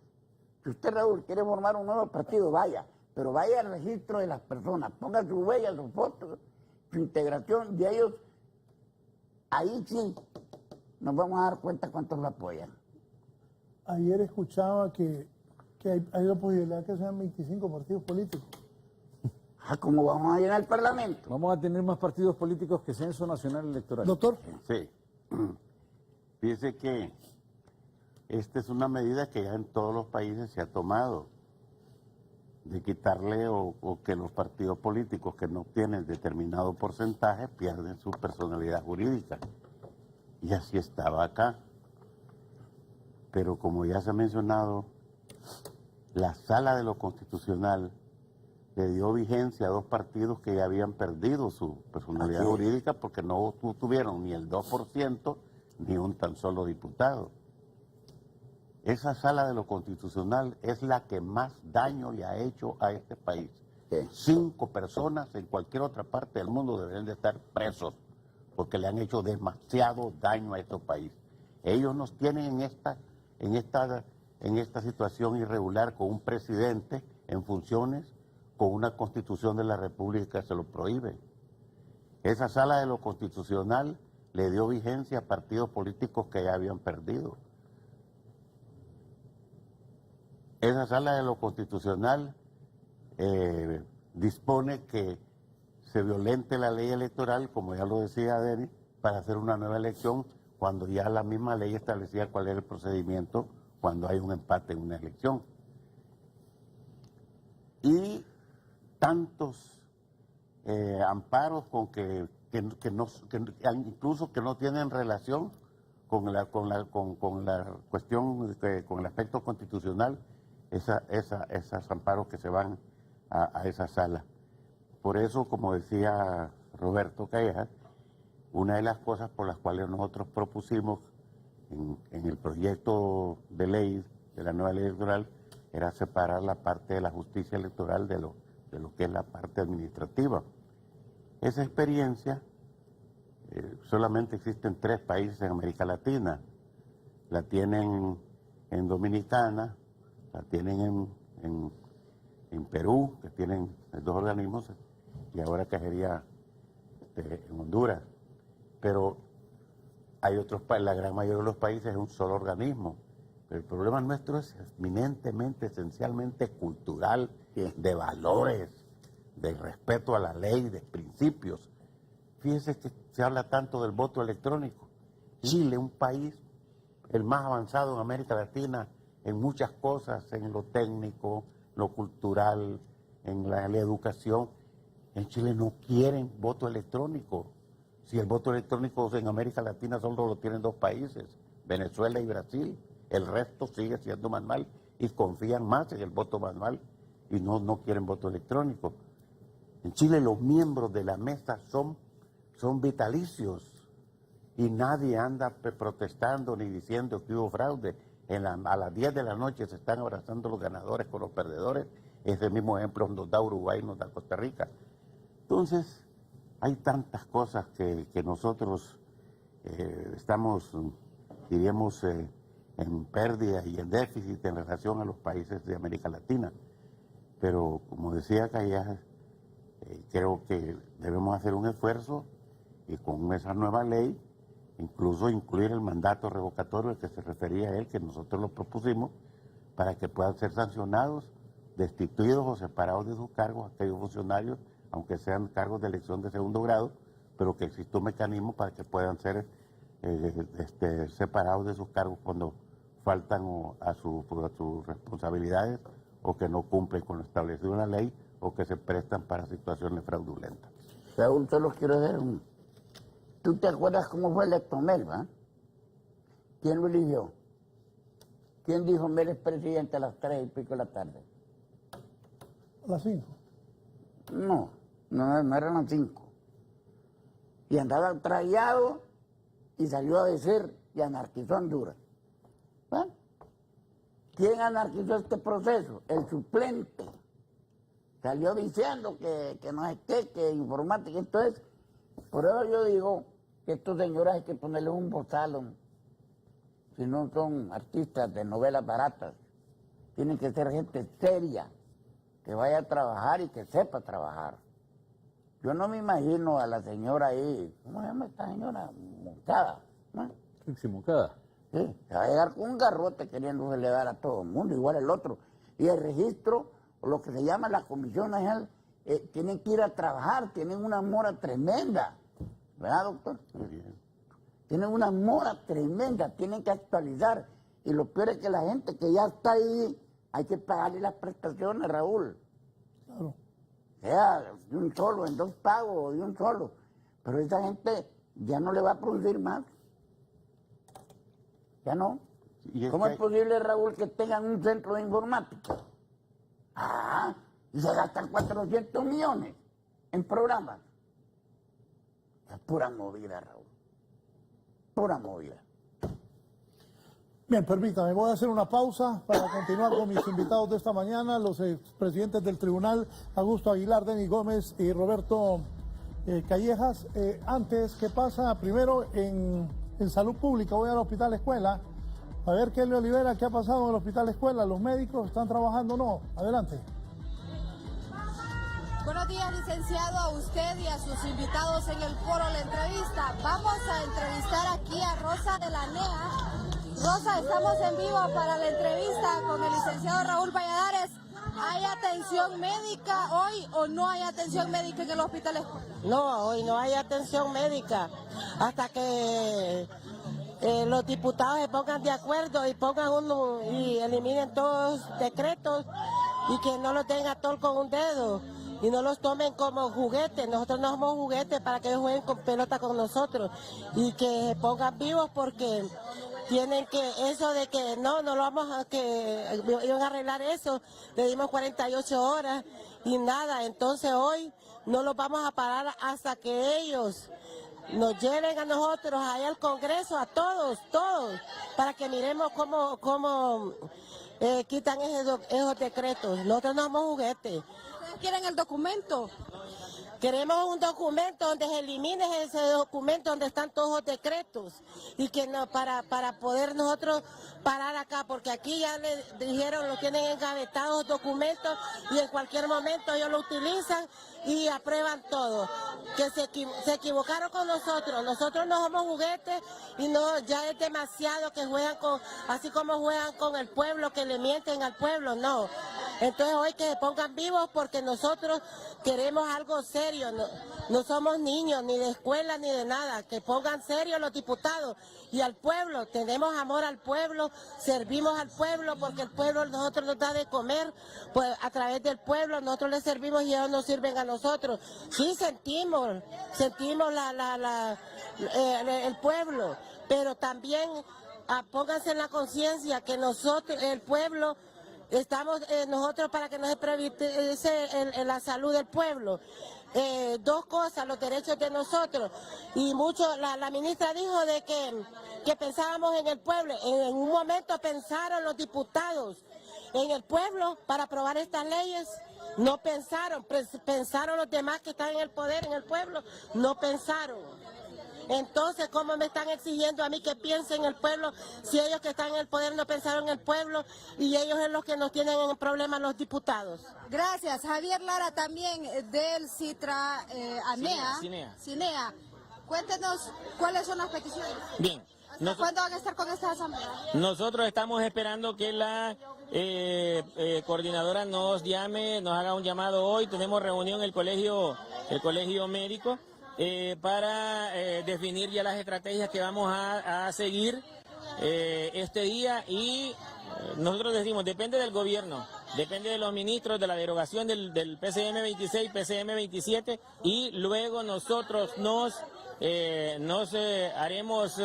Si usted, Raúl, quiere formar un nuevo partido, vaya, pero vaya al registro de las personas, ponga su huella, sus fotos, su integración, de ellos, ahí sí nos vamos a dar cuenta cuántos lo apoyan. Ayer escuchaba que hay la posibilidad que sean 25 partidos políticos. ¿Cómo vamos a llenar el Parlamento? Vamos a tener más partidos políticos que Censo Nacional Electoral. Doctor. Sí. Fíjese que esta es una medida que ya en todos los países se ha tomado, de quitarle o que los partidos políticos que no obtienen determinado porcentaje pierden su personalidad jurídica. Y así estaba acá. Pero como ya se ha mencionado, la Sala de lo Constitucional le dio vigencia a 2 partidos que ya habían perdido su personalidad jurídica porque no tuvieron ni el 2% ni un tan solo diputado. Esa Sala de lo Constitucional es la que más daño le ha hecho a este país. 5 personas en cualquier otra parte del mundo deberían de estar presos porque le han hecho demasiado daño a este país. Ellos nos tienen en esta situación irregular con un presidente en funciones, con una constitución de la República que se lo prohíbe. Esa Sala de lo Constitucional le dio vigencia a partidos políticos que ya habían perdido. Esa Sala de lo Constitucional dispone que se violente la ley electoral, como ya lo decía Denis, para hacer una nueva elección cuando ya la misma ley establecía cuál era el procedimiento cuando hay un empate en una elección. Y tantos amparos con que incluso que no tienen relación con la cuestión, con el aspecto constitucional, esos amparos que se van a esa sala. Por eso, como decía Roberto Callejas, una de las cosas por las cuales nosotros propusimos en el proyecto de ley, de la nueva ley electoral, era separar la parte de la justicia electoral de lo que es la parte administrativa. Esa experiencia solamente existe en 3 países en América Latina. La tienen en Dominicana, la tienen en Perú, que tienen 2 organismos, y ahora que sería en Honduras. Pero hay otros países, la gran mayoría de los países es un solo organismo. Pero el problema nuestro es eminentemente, esencialmente cultural, de valores, de respeto a la ley, de principios. Fíjense que se habla tanto del voto electrónico. Chile, un país el más avanzado en América Latina en muchas cosas, en lo técnico, lo cultural, en la educación. En Chile no quieren voto electrónico. Si el voto electrónico en América Latina solo lo tienen 2 países, Venezuela y Brasil. El resto sigue siendo manual y confían más en el voto manual y no quieren voto electrónico. En Chile los miembros de la mesa son vitalicios y nadie anda protestando ni diciendo que hubo fraude. A las 10 de la noche se están abrazando los ganadores con los perdedores. Ese mismo ejemplo nos da Uruguay, nos da Costa Rica. Entonces, hay tantas cosas que nosotros estamos, diríamos, en pérdida y en déficit en relación a los países de América Latina. Pero, como decía Callejas, creo que debemos hacer un esfuerzo y con esa nueva ley, incluso incluir el mandato revocatorio al que se refería a él, que nosotros lo propusimos, para que puedan ser sancionados, destituidos o separados de sus cargos aquellos funcionarios, aunque sean cargos de elección de segundo grado, pero que exista un mecanismo para que puedan ser separados de sus cargos cuando faltan a sus responsabilidades o que no cumplen con lo establecido en la ley o que se prestan para situaciones fraudulentas. Raúl, solo quiero hacer un... ¿Tú te acuerdas cómo fue electo Mel, va? ¿Quién lo eligió? ¿Quién dijo Mel es presidente a las 3 y pico de la tarde? A las 5. No eran las 5. Y andaba trayado y salió a decir y anarquizó Honduras. ¿Va? ¿Quién anarquizó este proceso? El suplente. Salió diciendo que no es que informática. Entonces, por eso yo digo que estos señores hay que ponerles un bozal. Si no son artistas de novelas baratas, tienen que ser gente seria, que vaya a trabajar y que sepa trabajar. Yo no me imagino a la señora ahí, ¿cómo se llama esta señora? Moncada, ¿no? Trixie Moncada. Sí, se va a llegar con un garrote queriendo dar a todo el mundo, igual el otro. Y el registro, o lo que se llama la Comisión Nacional, tienen que ir a trabajar, tienen una mora tremenda, ¿verdad, doctor? Muy bien. Tienen una mora tremenda, tienen que actualizar. Y lo peor es que la gente que ya está ahí, hay que pagarle las prestaciones, Raúl. Claro. Sea de un solo, en 2 pagos o de un solo. Pero esa gente ya no le va a producir más. Ya no. ¿Cómo es posible, Raúl, que tengan un centro de informática? Y se gastan 400 millones en programas. Es pura movida, Raúl. Pura movida. Bien, permítame, voy a hacer una pausa para continuar con mis invitados de esta mañana, los expresidentes del tribunal, Augusto Aguilar, Denis Gómez y Roberto Callejas. Antes, ¿qué pasa? Primero, en salud pública, voy al Hospital Escuela, a ver, Kelly Olivera, ¿qué ha pasado en el Hospital Escuela? ¿Los médicos están trabajando o no? Adelante. Buenos días, licenciado, a usted y a sus invitados en el foro La Entrevista. Vamos a entrevistar aquí a Rosa de la NEA. Rosa, estamos en vivo para la entrevista con el licenciado Raúl Valladares. ¿Hay atención médica hoy o no hay atención médica en el Hospital Escuela? No, hoy no hay atención médica hasta que los diputados se pongan de acuerdo y y eliminen todos los decretos y que no los den a tol con un dedo y no los tomen como juguetes. Nosotros no somos juguetes para que ellos jueguen con pelota con nosotros y que se pongan vivos porque tienen que, eso de que no lo vamos a, que iban a arreglar eso, le dimos 48 horas y nada, entonces hoy no los vamos a parar hasta que ellos nos lleven a nosotros allá al Congreso, a todos, para que miremos cómo quitan esos decretos. Nosotros no somos juguetes. ¿Ustedes quieren el documento? Queremos un documento donde se elimine ese documento donde están todos los decretos y que no para poder nosotros parar acá, porque aquí ya le dijeron, lo tienen engavetados los documentos y en cualquier momento ellos lo utilizan y aprueban todo. Que se equivocaron con nosotros no somos juguetes y no, ya es demasiado que juegan así como juegan con el pueblo, que le mienten al pueblo, no. Entonces hoy que se pongan vivos porque nosotros queremos algo serio, no somos niños ni de escuela ni de nada, que pongan serio los diputados y al pueblo, tenemos amor al pueblo, servimos al pueblo porque el pueblo nosotros nos da de comer, pues a través del pueblo nosotros les servimos y ellos nos sirven a nosotros. Sí sentimos el pueblo, pero también pónganse en la conciencia que nosotros, el pueblo, estamos nosotros para que no se priorice la salud del pueblo. Dos cosas, los derechos de nosotros. Y mucho, la ministra dijo de que pensábamos en el pueblo. En un momento pensaron los diputados en el pueblo para aprobar estas leyes. No pensaron, pensaron los demás que están en el poder, en el pueblo, no pensaron. Entonces, ¿cómo me están exigiendo a mí que piense en el pueblo si ellos que están en el poder no pensaron en el pueblo y ellos es los que nos tienen en problemas los diputados? Gracias. Javier Lara también del Citra Cinea. Cuéntenos cuáles son las peticiones. Bien. ¿Cuándo van a estar con esta asamblea? Nosotros estamos esperando que la coordinadora nos llame, nos haga un llamado hoy. Tenemos reunión en el colegio médico. Para definir ya las estrategias que vamos a seguir este día y nosotros decimos, depende del gobierno, depende de los ministros, de la derogación del PCM 26, PCM 27 y luego nosotros nos haremos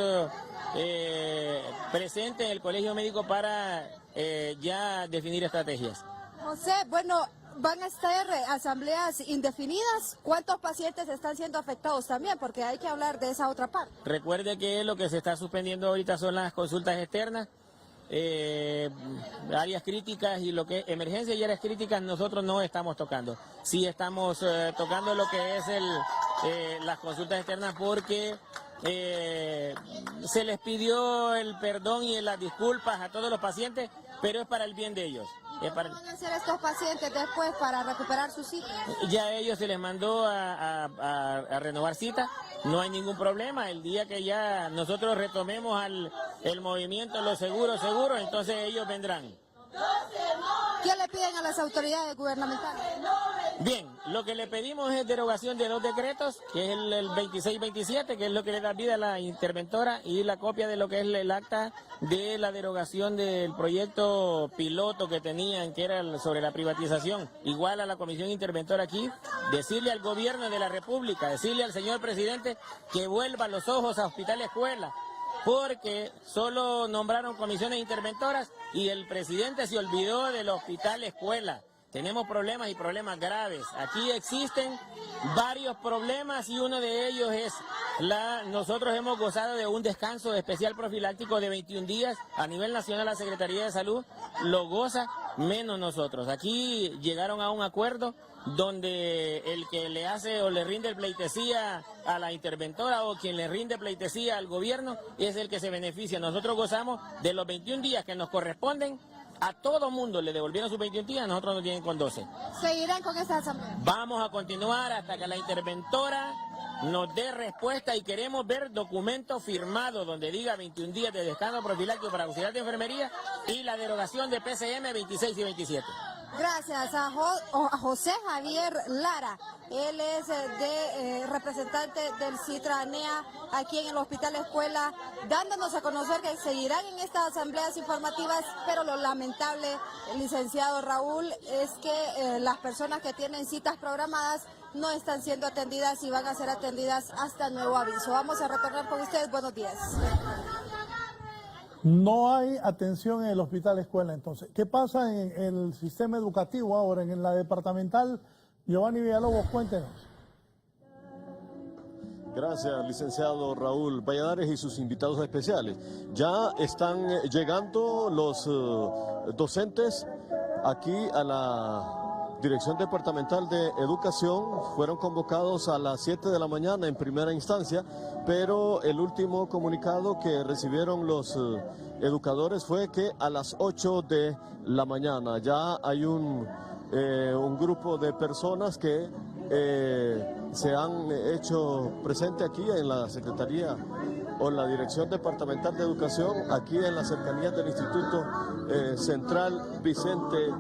presente en el colegio médico para ya definir estrategias. José, bueno, ¿van a estar asambleas indefinidas? ¿Cuántos pacientes están siendo afectados también? Porque hay que hablar de esa otra parte. Recuerde que lo que se está suspendiendo ahorita son las consultas externas, áreas críticas y lo que emergencias y áreas críticas nosotros no estamos tocando. Sí estamos tocando lo que es las consultas externas porque se les pidió el perdón y las disculpas a todos los pacientes, pero es para el bien de ellos. ¿Qué van a hacer estos pacientes después para recuperar su cita? Ya a ellos se les mandó a renovar cita, no hay ningún problema. El día que ya nosotros retomemos el movimiento, los seguros, entonces ellos vendrán. ¿Qué le piden a las autoridades gubernamentales? Bien, lo que le pedimos es derogación de 2 decretos, que es el 26-27, que es lo que le da vida a la interventora, y la copia de lo que es el acta de la derogación del proyecto piloto que tenían, que era sobre la privatización. Igual a la comisión interventora aquí, decirle al gobierno de la República, decirle al señor presidente que vuelva los ojos a Hospital Escuela, porque solo nombraron comisiones interventoras y el presidente se olvidó del Hospital Escuela. Tenemos problemas y problemas graves. Aquí existen varios problemas y uno de ellos es nosotros hemos gozado de un descanso especial profiláctico de 21 días. A nivel nacional la Secretaría de Salud lo goza, menos nosotros. Aquí llegaron a un acuerdo donde el que le hace o le rinde pleitesía a la interventora o quien le rinde pleitesía al gobierno es el que se beneficia. Nosotros gozamos de los 21 días que nos corresponden. A todo mundo le devolvieron sus 21 días, nosotros nos tienen con 12. ¿Seguirán con esta asamblea? Vamos a continuar hasta que la interventora nos dé respuesta y queremos ver documentos firmados donde diga 21 días de descanso profiláctico para auxiliar de enfermería y la derogación de PCM 26 y 27. Gracias a José Javier Lara. Él es representante del CITRA-NEA aquí en el Hospital Escuela, dándonos a conocer que seguirán en estas asambleas informativas, pero lo lamentable, licenciado Raúl, es que las personas que tienen citas programadas no están siendo atendidas y van a ser atendidas hasta nuevo aviso. Vamos a retornar con ustedes. Buenos días. No hay atención en el Hospital Escuela, entonces. ¿Qué pasa en el sistema educativo ahora, en la departamental? Giovanni Villalobos, cuéntenos. Gracias, licenciado Raúl Valladares y sus invitados especiales. Ya están llegando los docentes aquí a la Dirección Departamental de Educación. Fueron convocados a las 7 de la mañana en primera instancia, pero el último comunicado que recibieron los educadores fue que a las 8 de la mañana ya hay un grupo de personas que se han hecho presente aquí en la Secretaría o en la Dirección Departamental de Educación, aquí en las cercanías del Instituto Central Vicente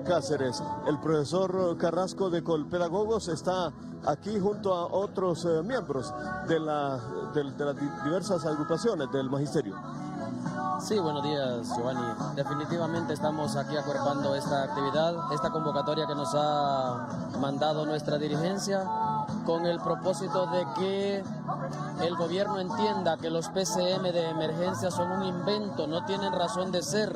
Cáceres. El profesor Carrasco de Colpedagogos está aquí junto a otros miembros de las diversas agrupaciones del magisterio. Sí, buenos días, Giovanni. Definitivamente estamos aquí acuerpando esta actividad, esta convocatoria que nos ha mandado nuestra dirigencia, con el propósito de que el gobierno entienda que los PCM de emergencia son un invento, no tienen razón de ser.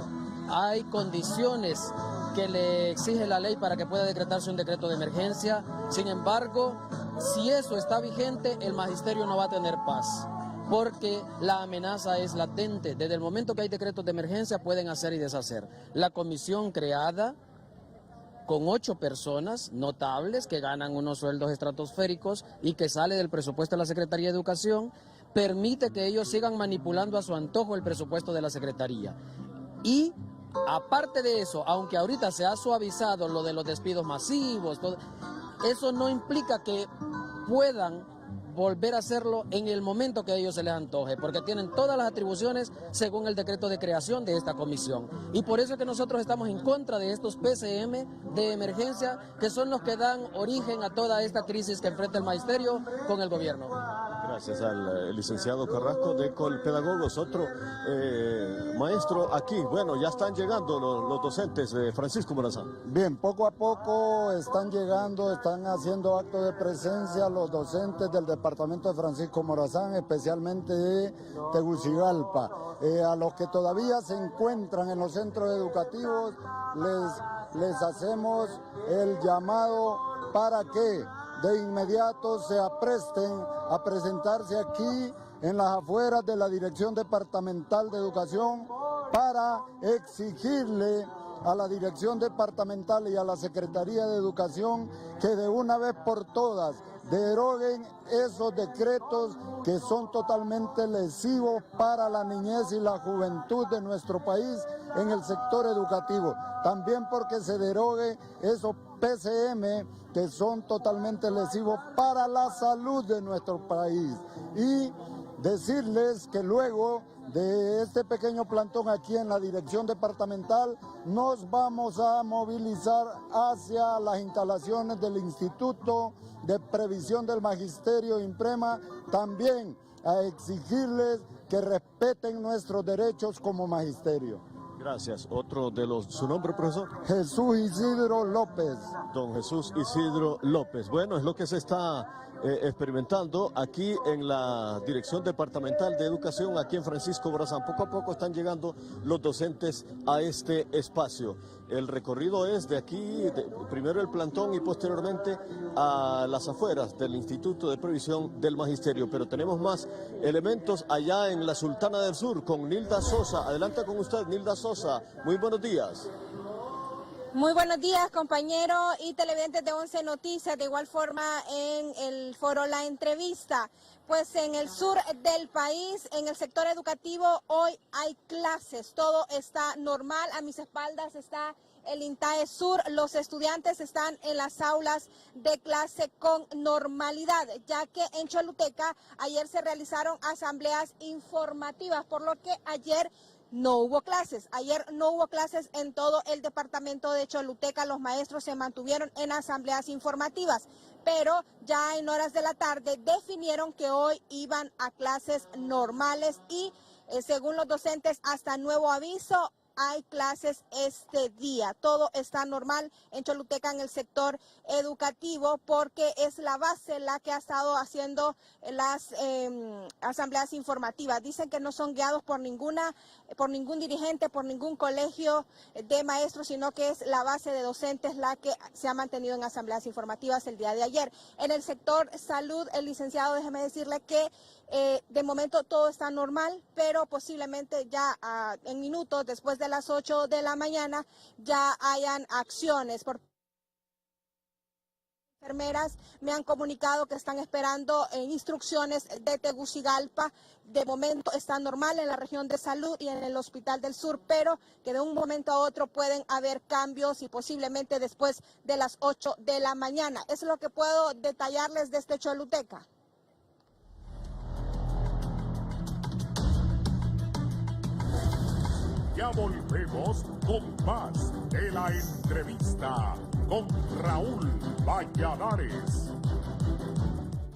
Hay condiciones que le exige la ley para que pueda decretarse un decreto de emergencia. Sin embargo, si eso está vigente, el magisterio no va a tener paz, porque la amenaza es latente. Desde el momento que hay decretos de emergencia pueden hacer y deshacer. La comisión creada con 8 personas notables que ganan unos sueldos estratosféricos y que sale del presupuesto de la Secretaría de Educación, permite que ellos sigan manipulando a su antojo el presupuesto de la Secretaría. Y aparte de eso, aunque ahorita se ha suavizado lo de los despidos masivos, eso no implica que puedan volver a hacerlo en el momento que a ellos se les antoje, porque tienen todas las atribuciones según el decreto de creación de esta comisión. Y por eso es que nosotros estamos en contra de estos PCM de emergencia, que son los que dan origen a toda esta crisis que enfrenta el magisterio con el gobierno. Gracias al licenciado Carrasco de Colpedagogos. Otro maestro aquí. Bueno, ya están llegando los docentes de Francisco Morazán. Bien, poco a poco están llegando, están haciendo acto de presencia los docentes del departamento de Francisco Morazán, especialmente de Tegucigalpa. A los que todavía se encuentran en los centros educativos, les hacemos el llamado para que de inmediato se apresten a presentarse aquí en las afueras de la Dirección Departamental de Educación para exigirle a la Dirección Departamental y a la Secretaría de Educación que de una vez por todas deroguen esos decretos que son totalmente lesivos para la niñez y la juventud de nuestro país en el sector educativo. También porque se derogue esos PCM que son totalmente lesivos para la salud de nuestro país. Y decirles que luego de este pequeño plantón aquí en la Dirección Departamental, nos vamos a movilizar hacia las instalaciones del Instituto de Previsión del Magisterio INPREMA, también a exigirles que respeten nuestros derechos como magisterio. Gracias. Otro de ¿su nombre, profesor? Jesús Isidro López. Don Jesús Isidro López. Bueno, es lo que se está experimentando aquí en la Dirección Departamental de Educación, aquí en Francisco Morazán. Poco a poco están llegando los docentes a este espacio. El recorrido es de aquí, primero el plantón y posteriormente a las afueras del Instituto de Previsión del Magisterio. Pero tenemos más elementos allá en la Sultana del Sur con Nilda Sosa. Adelante con usted, Nilda Sosa. Muy buenos días. Muy buenos días, compañeros y televidentes de 11 Noticias. De igual forma, en el foro La Entrevista. Pues en el sur del país, en el sector educativo, hoy hay clases. Todo está normal. A mis espaldas está el INTAE Sur. Los estudiantes están en las aulas de clase con normalidad, ya que en Choluteca ayer se realizaron asambleas informativas, por lo que ayer no hubo clases. Ayer no hubo clases en todo el departamento de Choluteca. Los maestros se mantuvieron en asambleas informativas, pero ya en horas de la tarde definieron que hoy iban a clases normales y según los docentes, hasta nuevo aviso, hay clases este día. Todo está normal en Choluteca en el sector educativo porque es la base la que ha estado haciendo las asambleas informativas. Dicen que no son guiados por ningún dirigente, por ningún colegio de maestros, sino que es la base de docentes la que se ha mantenido en asambleas informativas el día de ayer. En el sector salud, el licenciado, déjeme decirle que de momento todo está normal, pero posiblemente ya en minutos después de las 8 de la mañana ya hayan acciones. Enfermeras me han comunicado que están esperando instrucciones de Tegucigalpa. De momento está normal en la región de salud y en el Hospital del Sur, pero que de un momento a otro pueden haber cambios y posiblemente después de las 8 de la mañana. Eso es lo que puedo detallarles desde Choluteca. Ya volvemos con más de la entrevista con Raúl Valladares.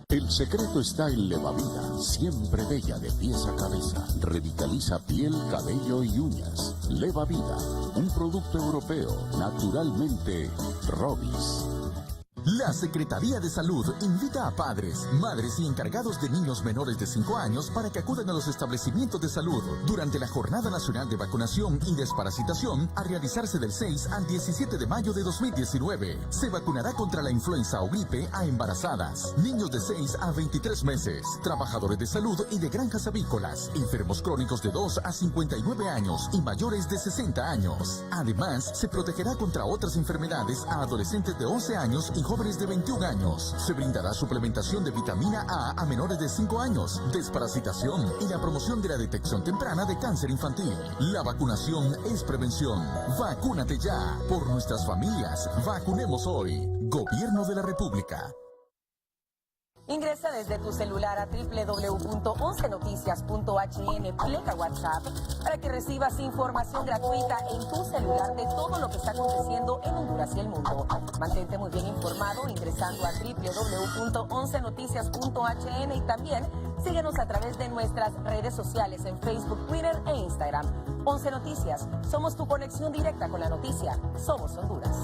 El secreto está en Levavida, siempre bella de pies a cabeza. Revitaliza piel, cabello y uñas. Levavida, un producto europeo, naturalmente Robis. La Secretaría de Salud invita a padres, madres y encargados de niños menores de 5 años para que acudan a los establecimientos de salud durante la Jornada Nacional de Vacunación y Desparasitación a realizarse del 6 al 17 de mayo de 2019. Se vacunará contra la influenza o gripe a embarazadas, niños de 6 a 23 meses, trabajadores de salud y de granjas avícolas, enfermos crónicos de 2 a 59 años y mayores de 60 años. Además, se protegerá contra otras enfermedades a adolescentes de 11 años y jóvenes de 21 años. Se brindará suplementación de vitamina A menores de 5 años, desparasitación y la promoción de la detección temprana de cáncer infantil. La vacunación es prevención. Vacúnate ya. Por nuestras familias, vacunemos hoy. Gobierno de la República. Ingresa desde tu celular a www.11noticias.hn, pleca WhatsApp, para que recibas información gratuita en tu celular de todo lo que está aconteciendo en Honduras y el mundo. Mantente muy bien informado ingresando a www.11noticias.hn y también síguenos a través de nuestras redes sociales en Facebook, Twitter e Instagram. 11 Noticias, somos tu conexión directa con la noticia. Somos Honduras.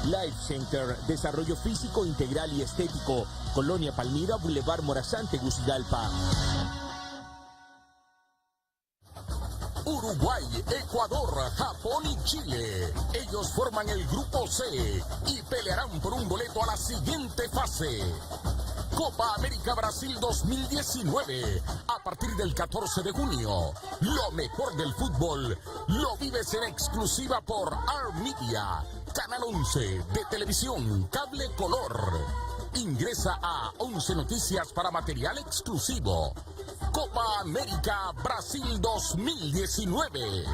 Life Center, desarrollo físico integral y estético, Colonia Palmira, Boulevard Morazán, Tegucigalpa. Uruguay, Ecuador, Japón y Chile. Ellos forman el Grupo C y pelearán por un boleto a la siguiente fase. Copa América Brasil 2019, a partir del 14 de junio. Lo mejor del fútbol lo vives en exclusiva por R-Media, Canal 11 de televisión, cable color. Ingresa a 11 Noticias para material exclusivo. Copa América Brasil 2019.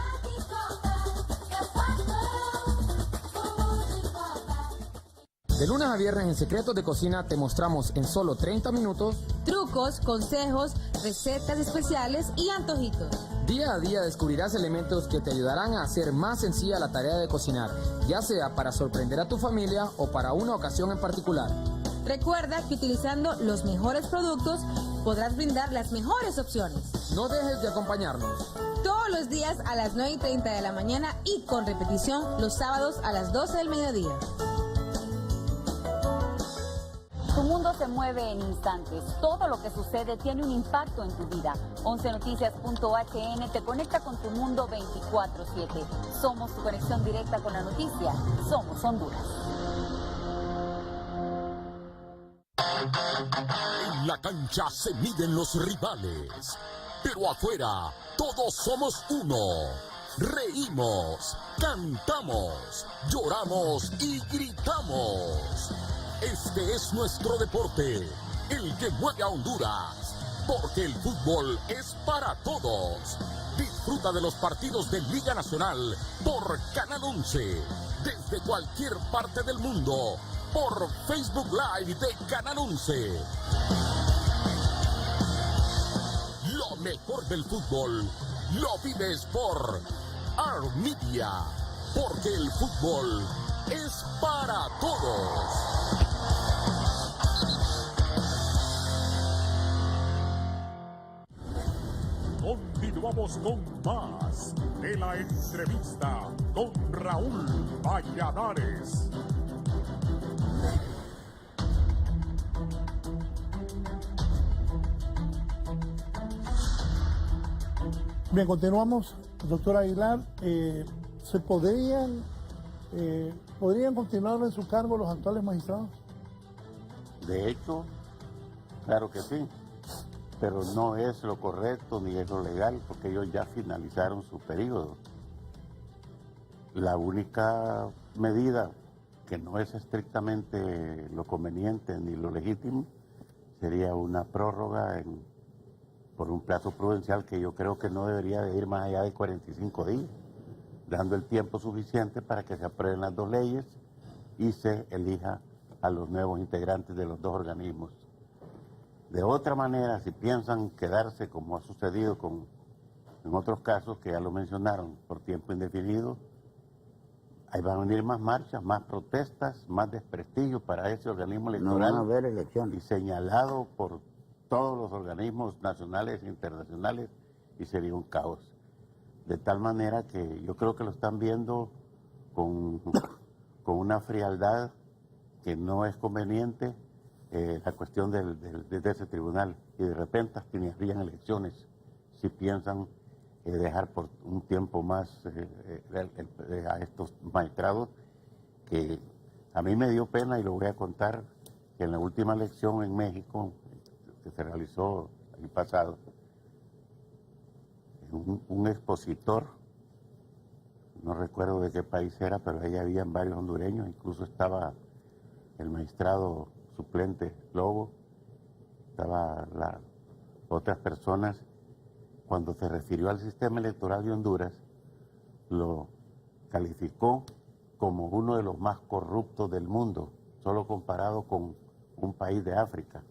De lunes a viernes en Secretos de Cocina te mostramos en solo 30 minutos trucos, consejos, recetas especiales y antojitos. Día a día descubrirás elementos que te ayudarán a hacer más sencilla la tarea de cocinar, ya sea para sorprender a tu familia o para una ocasión en particular. Recuerda que utilizando los mejores productos podrás brindar las mejores opciones. No dejes de acompañarnos. Todos los días a las 9:30 de la mañana y con repetición los sábados a las 12 del mediodía. Tu mundo se mueve en instantes. Todo lo que sucede tiene un impacto en tu vida. 11noticias.hn te conecta con tu mundo 24/7. Somos tu conexión directa con la noticia. Somos Honduras. En la cancha se miden los rivales, pero afuera todos somos uno. Reímos, cantamos, lloramos y gritamos. Este es nuestro deporte, el que mueve a Honduras, porque el fútbol es para todos. Disfruta de los partidos de Liga Nacional por Canal 11, desde cualquier parte del mundo, por Facebook Live de Canal 11. Lo mejor del fútbol lo vives por Armedia, porque el fútbol es para todos. Continuamos con más de la entrevista con Raúl Valladares. Bien, continuamos. Doctor Aguilar, ¿se podrían continuar en su cargo los actuales magistrados? De hecho, claro que sí, pero no es lo correcto ni es lo legal porque ellos ya finalizaron su periodo. La única medida que no es estrictamente lo conveniente ni lo legítimo sería una prórroga por un plazo prudencial que yo creo que no debería de ir más allá de 45 días, dando el tiempo suficiente para que se aprueben las dos leyes y se elija a los nuevos integrantes de los dos organismos. De otra manera, si piensan quedarse, como ha sucedido en otros casos que ya lo mencionaron, por tiempo indefinido, ahí van a venir más marchas, más protestas, más desprestigio para ese organismo electoral. No van a haber elecciones. Y señalado por todos los organismos nacionales e internacionales, y sería un caos. De tal manera que yo creo que lo están viendo con una frialdad que no es conveniente, la cuestión de ese tribunal, y de repente hasta ni habrían elecciones si piensan dejar por un tiempo más a estos magistrados, que a mí me dio pena, y lo voy a contar, que en la última elección en México que se realizó el pasado, un expositor, no recuerdo de qué país era, pero ahí habían varios hondureños, incluso estaba el magistrado suplente Lobo, estaba otras personas. Cuando se refirió al sistema electoral de Honduras, lo calificó como uno de los más corruptos del mundo, solo comparado con un país de África.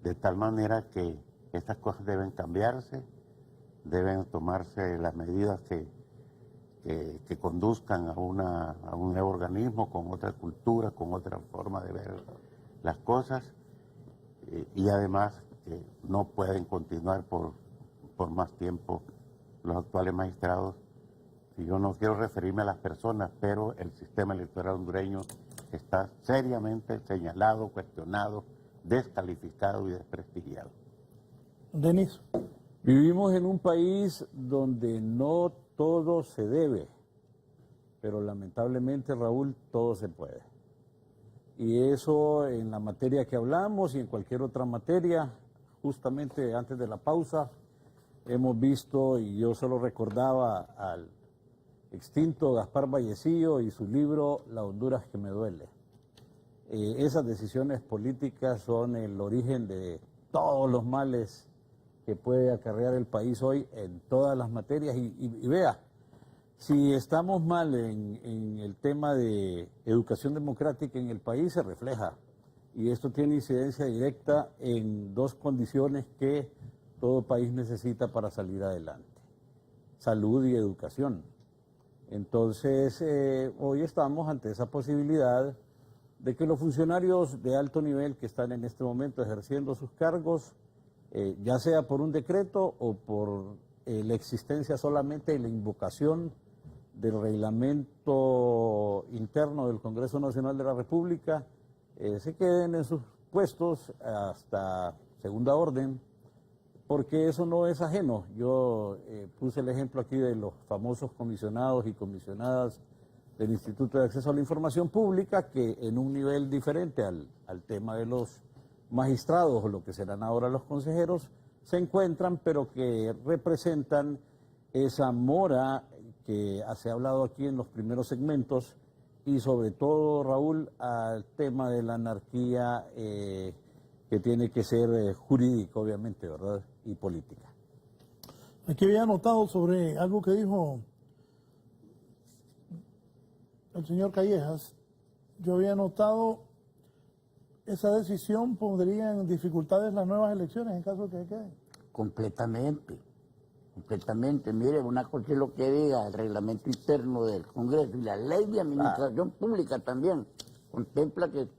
De tal manera que estas cosas deben cambiarse, deben tomarse las medidas que conduzcan a un nuevo organismo con otra cultura, con otra forma de ver las cosas, y además no pueden continuar por más tiempo los actuales magistrados. Y yo no quiero referirme a las personas, pero el sistema electoral hondureño está seriamente señalado, cuestionado, descalificado y desprestigiado. Denis. Vivimos en un país donde no todo se debe, pero lamentablemente, Raúl, todo se puede. Y eso en la materia que hablamos y en cualquier otra materia. Justamente antes de la pausa hemos visto, y yo solo recordaba al extinto Gaspar Vallecillo y su libro La Honduras que me duele. Esas decisiones políticas son el origen de todos los males que puede acarrear el país hoy en todas las materias. Y vea, si estamos mal en el tema de educación democrática en el país, se refleja. Y esto tiene incidencia directa en dos condiciones que todo país necesita para salir adelante: salud y educación. Entonces, hoy estamos ante esa posibilidad de que los funcionarios de alto nivel que están en este momento ejerciendo sus cargos, ya sea por un decreto o por la existencia solamente de la invocación del reglamento interno del Congreso Nacional de la República, se queden en sus puestos hasta segunda orden, porque eso no es ajeno. Yo puse el ejemplo aquí de los famosos comisionados y comisionadas del Instituto de Acceso a la Información Pública, que en un nivel diferente al tema de los magistrados o lo que serán ahora los consejeros, se encuentran, pero que representan esa mora que se ha hablado aquí en los primeros segmentos, y sobre todo, Raúl, al tema de la anarquía que tiene que ser jurídica, obviamente, ¿verdad? Y política. Aquí había notado sobre algo que dijo el señor Callejas. Yo había notado esa decisión pondría en dificultades las nuevas elecciones en caso de que queden. Completamente. Mire, una cosa es lo que diga el reglamento interno del Congreso y la ley de administración pública también contempla que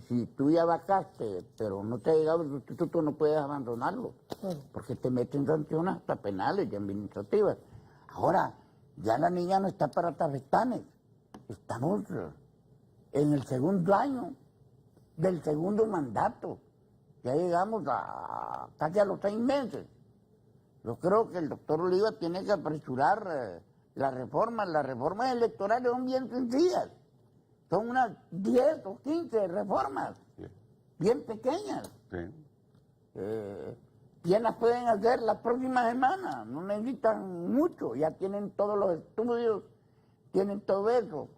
si tú ya vacaste, pero no te ha llegado el sustituto, no puedes abandonarlo, porque te meten sanciones hasta penales y administrativas. Ahora, ya la niña no está para tafetanes, estamos en el segundo año del segundo mandato, ya llegamos casi a los 6 meses. Yo creo que el doctor Oliva tiene que apresurar las reformas electorales son bien sencillas. Son unas 10 o 15 reformas, bien pequeñas. Ya las pueden hacer la próxima semana, no necesitan mucho, ya tienen todos los estudios, tienen todo eso.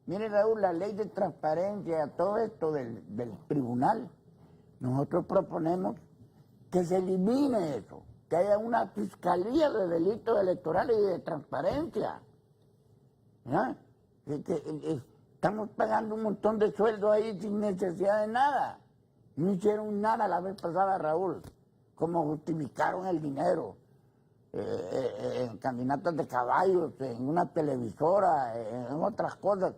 Mire, Raúl, la ley de transparencia, todo esto del tribunal, nosotros proponemos que se elimine eso, que haya una fiscalía de delitos electorales y de transparencia. ¿Ya? Estamos pagando un montón de sueldos ahí sin necesidad de nada. No hicieron nada la vez pasada, Raúl. Como justificaron el dinero en caminatas de caballos, en una televisora, en otras cosas.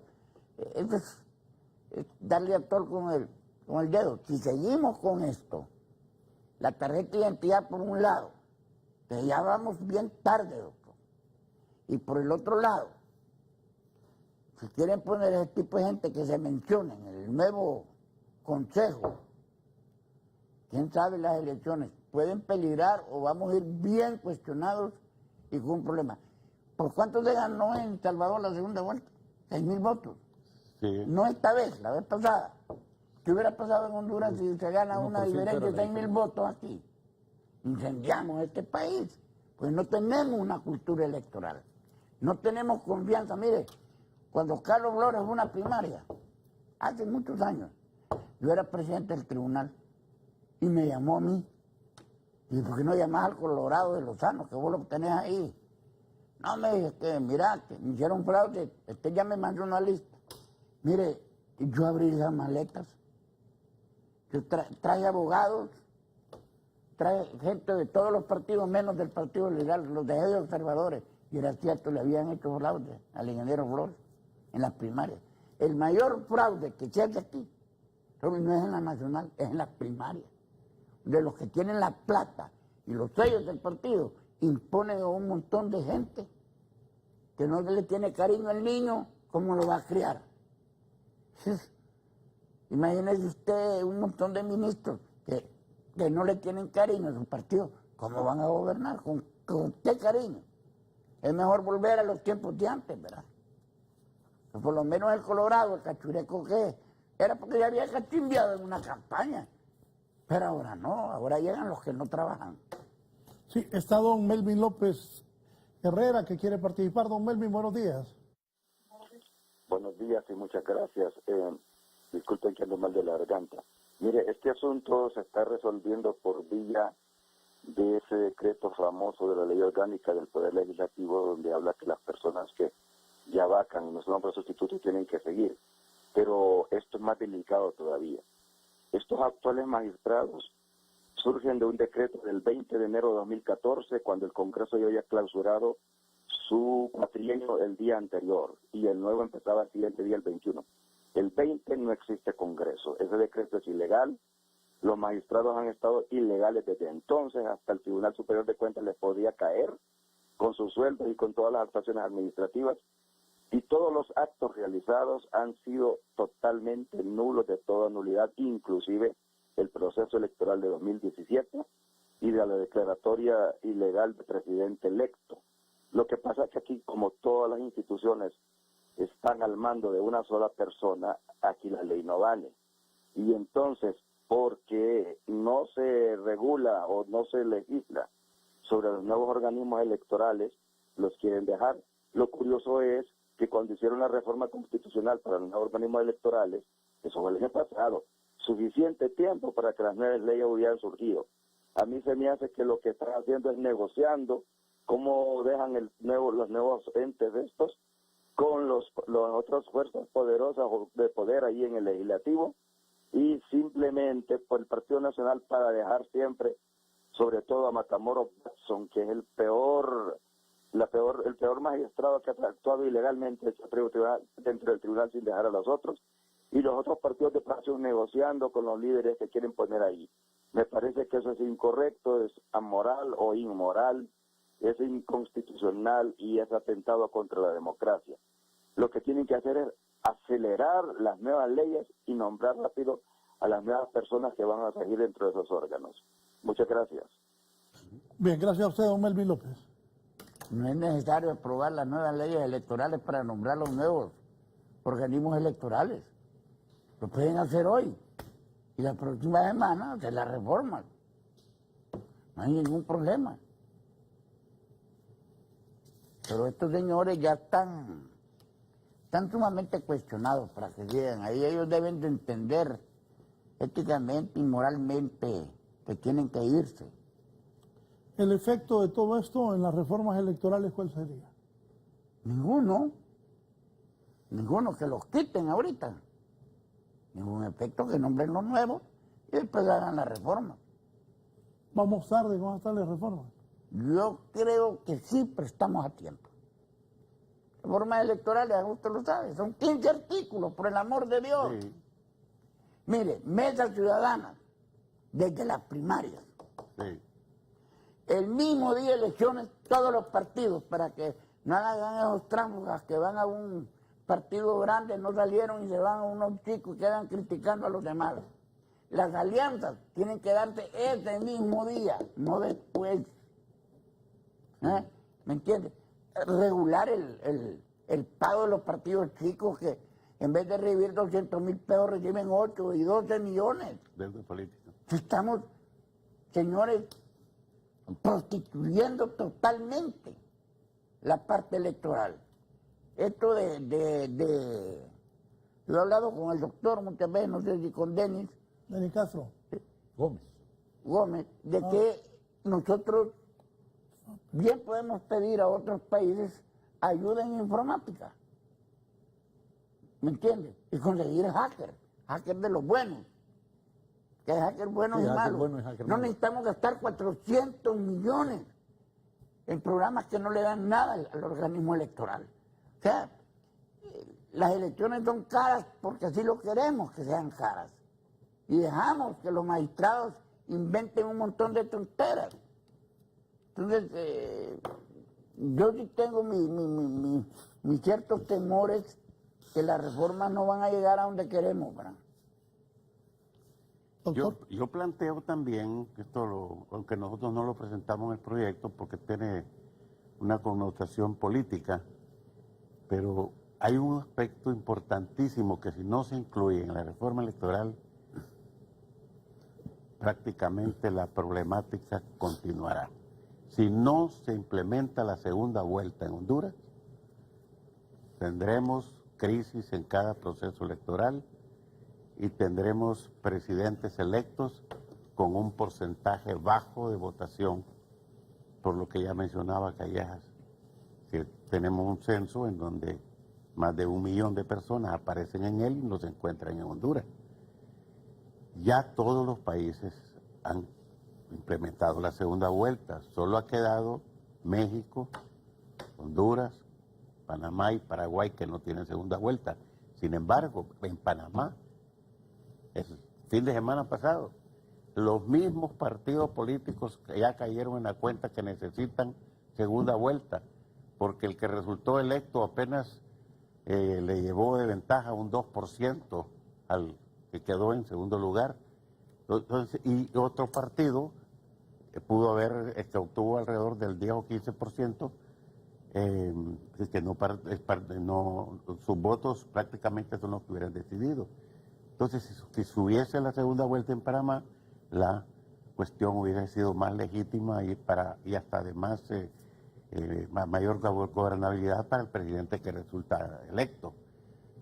Eso es darle a todo con el dedo. Si seguimos con esto, la tarjeta de identidad por un lado, que ya vamos bien tarde, doctor. Y por el otro lado, si quieren poner ese tipo de gente que se mencione en el nuevo consejo, quién sabe las elecciones, pueden peligrar o vamos a ir bien cuestionados y con un problema. ¿Por cuánto se ganó en Salvador la segunda vuelta? 6,000 votos. Sí. No esta vez, la vez pasada. ¿Qué hubiera pasado en Honduras si se gana una diferencia de 6,000 votos aquí? Incendiamos este país. Pues no tenemos una cultura electoral. No tenemos confianza. Mire, cuando Carlos Flores fue una primaria, hace muchos años, yo era presidente del tribunal y me llamó a mí. Y ¿por qué no llamás al Colorado de Lozano, que vos lo tenés ahí? No, me dije que mira, que me hicieron fraude, ya me mandó una lista. Mire, yo abrí las maletas, yo traje abogados, traje gente de todos los partidos, menos del Partido Liberal, los dejé de observadores. Y era cierto, le habían hecho fraude al ingeniero Flores en las primarias. El mayor fraude que se hace aquí no es en la nacional, es en las primarias. De los que tienen la plata y los sellos del partido, imponen a un montón de gente que no le tiene cariño al niño, ¿cómo lo va a criar? Imagínese usted un montón de ministros que no le tienen cariño a su partido, ¿cómo van a gobernar? ¿Con qué cariño? Es mejor volver a los tiempos de antes, ¿verdad? Pues por lo menos el Colorado, el cachureco que era porque ya había cachimbiado en una campaña. Pero ahora no, ahora llegan los que no trabajan. Sí, está don Melvin López Herrera que quiere participar. Don Melvin, buenos días. Buenos días y muchas gracias. Disculpen que ando mal de la garganta. Mire, este asunto se está resolviendo por vía de ese decreto famoso de la Ley Orgánica del Poder Legislativo, donde habla que las personas que ya vacan y no son nombres sustitutos tienen que seguir. Pero esto es más delicado todavía. Estos actuales magistrados surgen de un decreto del 20 de enero de 2014, cuando el Congreso ya había clausurado su cuatrienio el día anterior y el nuevo empezaba el siguiente día, el 21. El 20 no existe Congreso, ese decreto es ilegal, los magistrados han estado ilegales desde entonces, hasta el Tribunal Superior de Cuentas les podía caer con sus sueldos y con todas las actuaciones administrativas, y todos los actos realizados han sido totalmente nulos, de toda nulidad, inclusive el proceso electoral de 2017 y de la declaratoria ilegal de presidente electo. Lo que pasa es que aquí, como todas las instituciones están al mando de una sola persona, aquí la ley no vale. Y entonces, porque no se regula o no se legisla sobre los nuevos organismos electorales, los quieren dejar. Lo curioso es que que cuando hicieron la reforma constitucional para los nuevos organismos electorales, eso fue el año pasado, suficiente tiempo para que las nuevas leyes hubieran surgido. A mí se me hace que lo que están haciendo es negociando cómo dejan los nuevos entes de estos con las otras fuerzas poderosas de poder ahí en el legislativo, y simplemente por el Partido Nacional para dejar siempre, sobre todo a Matamoros Watson, que es el peor magistrado que ha actuado ilegalmente dentro del tribunal sin dejar a los otros, y los otros partidos de oposición negociando con los líderes que quieren poner ahí. Me parece que eso es incorrecto, es amoral o inmoral, es inconstitucional y es atentado contra la democracia. Lo que tienen que hacer es acelerar las nuevas leyes y nombrar rápido a las nuevas personas que van a regir dentro de esos órganos. Muchas gracias. Bien, gracias a usted, don Melvin López. No es necesario aprobar las nuevas leyes electorales para nombrar los nuevos organismos electorales. Lo pueden hacer hoy. Y la próxima semana se la reforman. No hay ningún problema. Pero estos señores ya están sumamente cuestionados para que sigan. Ahí ellos deben de entender éticamente y moralmente que tienen que irse. ¿El efecto de todo esto en las reformas electorales cuál sería? Ninguno. Ninguno, que los quiten ahorita. Ningún efecto, que nombren los nuevos y después hagan la reforma. ¿Vamos tarde con las reformas? Yo creo que sí, pero estamos a tiempo. Reformas electorales, usted lo sabe, son 15 artículos, por el amor de Dios. Sí. Mire, mesa ciudadana, desde las primarias. Sí. El mismo día de elecciones, todos los partidos, para que no hagan esos tránsfugas que van a un partido grande, no salieron y se van a unos chicos y quedan criticando a los demás. Las alianzas tienen que darse ese mismo día, no después. ¿Me entiendes? Regular el pago de los partidos chicos, que en vez de recibir 200,000 pesos reciben 8 y 12 millones. Deuda política. Estamos, señores, prostituyendo totalmente la parte electoral. Esto yo he hablado con el doctor muchas veces, no sé si con Denis Castro. Gómez, de que nosotros bien podemos pedir a otros países ayuda en informática. ¿Me entiendes? Y conseguir hackers de los buenos. Que hay hackers buenos y malos. No necesitamos gastar 400 millones en programas que no le dan nada al organismo electoral. O sea, las elecciones son caras porque así lo queremos que sean caras. Y dejamos que los magistrados inventen un montón de tonteras. Entonces, yo sí tengo mis ciertos temores que las reformas no van a llegar a donde queremos, ¿verdad? Yo planteo también, que aunque nosotros no lo presentamos en el proyecto porque tiene una connotación política, pero hay un aspecto importantísimo que si no se incluye en la reforma electoral, prácticamente la problemática continuará. Si no se implementa la segunda vuelta en Honduras, tendremos crisis en cada proceso electoral y tendremos presidentes electos con un porcentaje bajo de votación, por lo que ya mencionaba Callejas, que tenemos un censo en donde más de 1 millón de personas aparecen en él y no se encuentran en Honduras. Ya todos los países han implementado la segunda vuelta, solo ha quedado México, Honduras, Panamá y Paraguay que no tienen segunda vuelta. Sin embargo, en Panamá, el fin de semana pasado, los mismos partidos políticos que ya cayeron en la cuenta que necesitan segunda vuelta, porque el que resultó electo apenas le llevó de ventaja un 2% al que quedó en segundo lugar. Entonces, y otro partido pudo haber, que obtuvo alrededor del 10 o 15%, que sus votos prácticamente son los que hubieran decidido. Entonces, si hubiese la segunda vuelta en Panamá, la cuestión hubiera sido más legítima y hasta además mayor gobernabilidad para el presidente que resulta electo.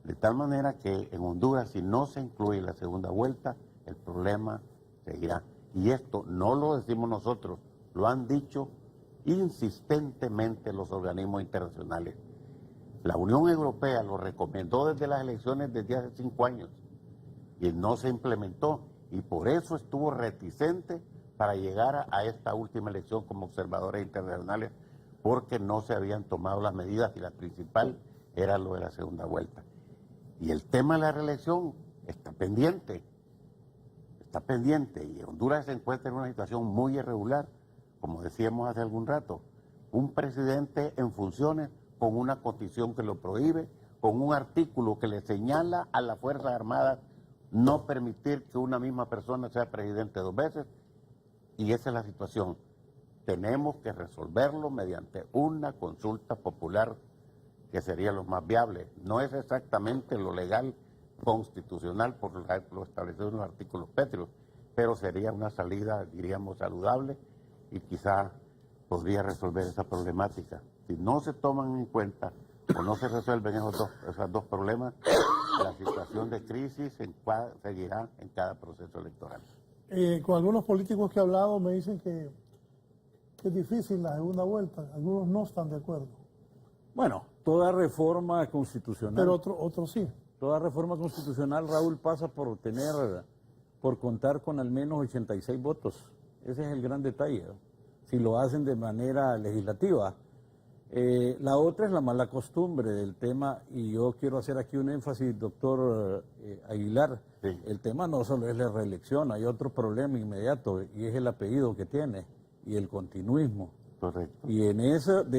De tal manera que en Honduras, si no se incluye la segunda vuelta, el problema seguirá. Y esto no lo decimos nosotros, lo han dicho insistentemente los organismos internacionales. La Unión Europea lo recomendó desde las elecciones desde hace 5 años y no se implementó, y por eso estuvo reticente para llegar a esta última elección como observadores internacionales, porque no se habían tomado las medidas y la principal era lo de la segunda vuelta. Y el tema de la reelección está pendiente, y Honduras se encuentra en una situación muy irregular, como decíamos hace algún rato, un presidente en funciones con una constitución que lo prohíbe, con un artículo que le señala a las Fuerzas Armadas no permitir que una misma persona sea presidente 2 veces, y esa es la situación. Tenemos que resolverlo mediante una consulta popular que sería lo más viable. No es exactamente lo legal constitucional por lo establecido en los artículos pétreos, pero sería una salida, diríamos, saludable, y quizá podría resolver esa problemática. Si no se toman en cuenta o no se resuelven esos dos problemas, la situación de crisis seguirá en cada proceso electoral. Con algunos políticos que he hablado me dicen que es difícil la segunda vuelta, algunos no están de acuerdo. Bueno, toda reforma constitucional... Pero otros sí. Toda reforma constitucional, Raúl, pasa por contar con al menos 86 votos. Ese es el gran detalle, ¿no? Si lo hacen de manera legislativa. La otra es la mala costumbre del tema, y yo quiero hacer aquí un énfasis, doctor Aguilar. Sí. El tema no solo es la reelección, hay otro problema inmediato, y es el apellido que tiene, y el continuismo. Correcto. Y de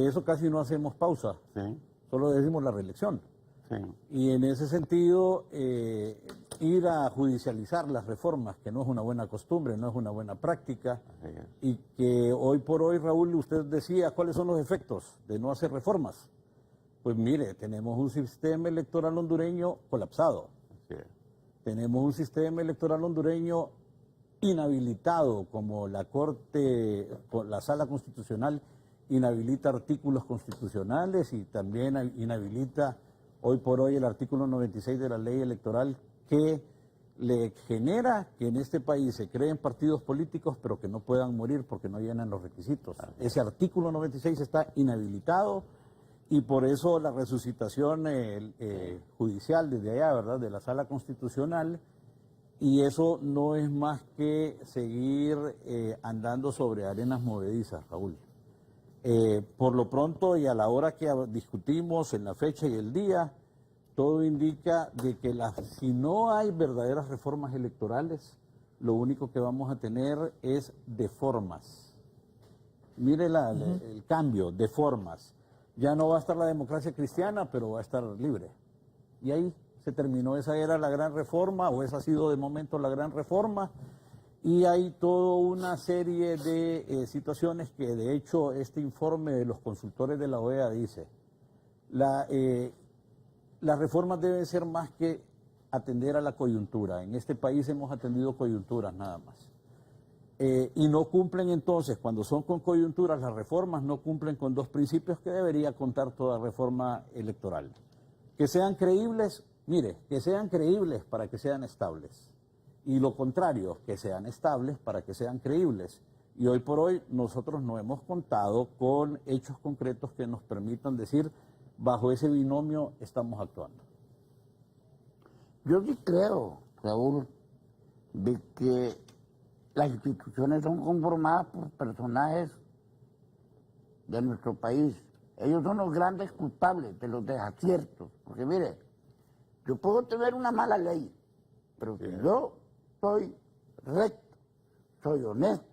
eso casi no hacemos pausa, sí. Solo decimos la reelección. Sí. Y en ese sentido, ir a judicializar las reformas, que no es una buena costumbre, no es una buena práctica, y que hoy por hoy, Raúl, usted decía, ¿cuáles son los efectos de no hacer reformas? Pues mire, tenemos un sistema electoral hondureño colapsado, tenemos un sistema electoral hondureño inhabilitado, como la la Sala Constitucional inhabilita artículos constitucionales y también inhabilita hoy por hoy el artículo 96 de la ley electoral, que le genera que en este país se creen partidos políticos pero que no puedan morir porque no llenan los requisitos. Ese artículo 96 está inhabilitado, y por eso la resucitación judicial desde allá, ¿verdad?, de la Sala Constitucional, y eso no es más que seguir andando sobre arenas movedizas, Raúl. Por lo pronto, y a la hora que discutimos, en la fecha y el día, todo indica de que si no hay verdaderas reformas electorales, lo único que vamos a tener es deformas. Mire el cambio, deformas. Ya no va a estar la democracia cristiana, pero va a estar libre. Y ahí se terminó. Esa era la gran reforma, o esa ha sido de momento la gran reforma. Y hay toda una serie de situaciones que, de hecho, este informe de los consultores de la OEA dice, las reformas deben ser más que atender a la coyuntura. En este país hemos atendido coyunturas nada más. Y no cumplen entonces, cuando son con coyunturas, las reformas no cumplen con 2 principios que debería contar toda reforma electoral. Que sean creíbles, mire, que sean creíbles para que sean estables. Y lo contrario, que sean estables para que sean creíbles. Y hoy por hoy nosotros no hemos contado con hechos concretos que nos permitan decir, bajo ese binomio estamos actuando. Yo sí creo, Raúl, de que las instituciones son conformadas por personajes de nuestro país. Ellos son los grandes culpables de los desaciertos. Porque mire, yo puedo tener una mala ley, pero si yo soy recto, soy honesto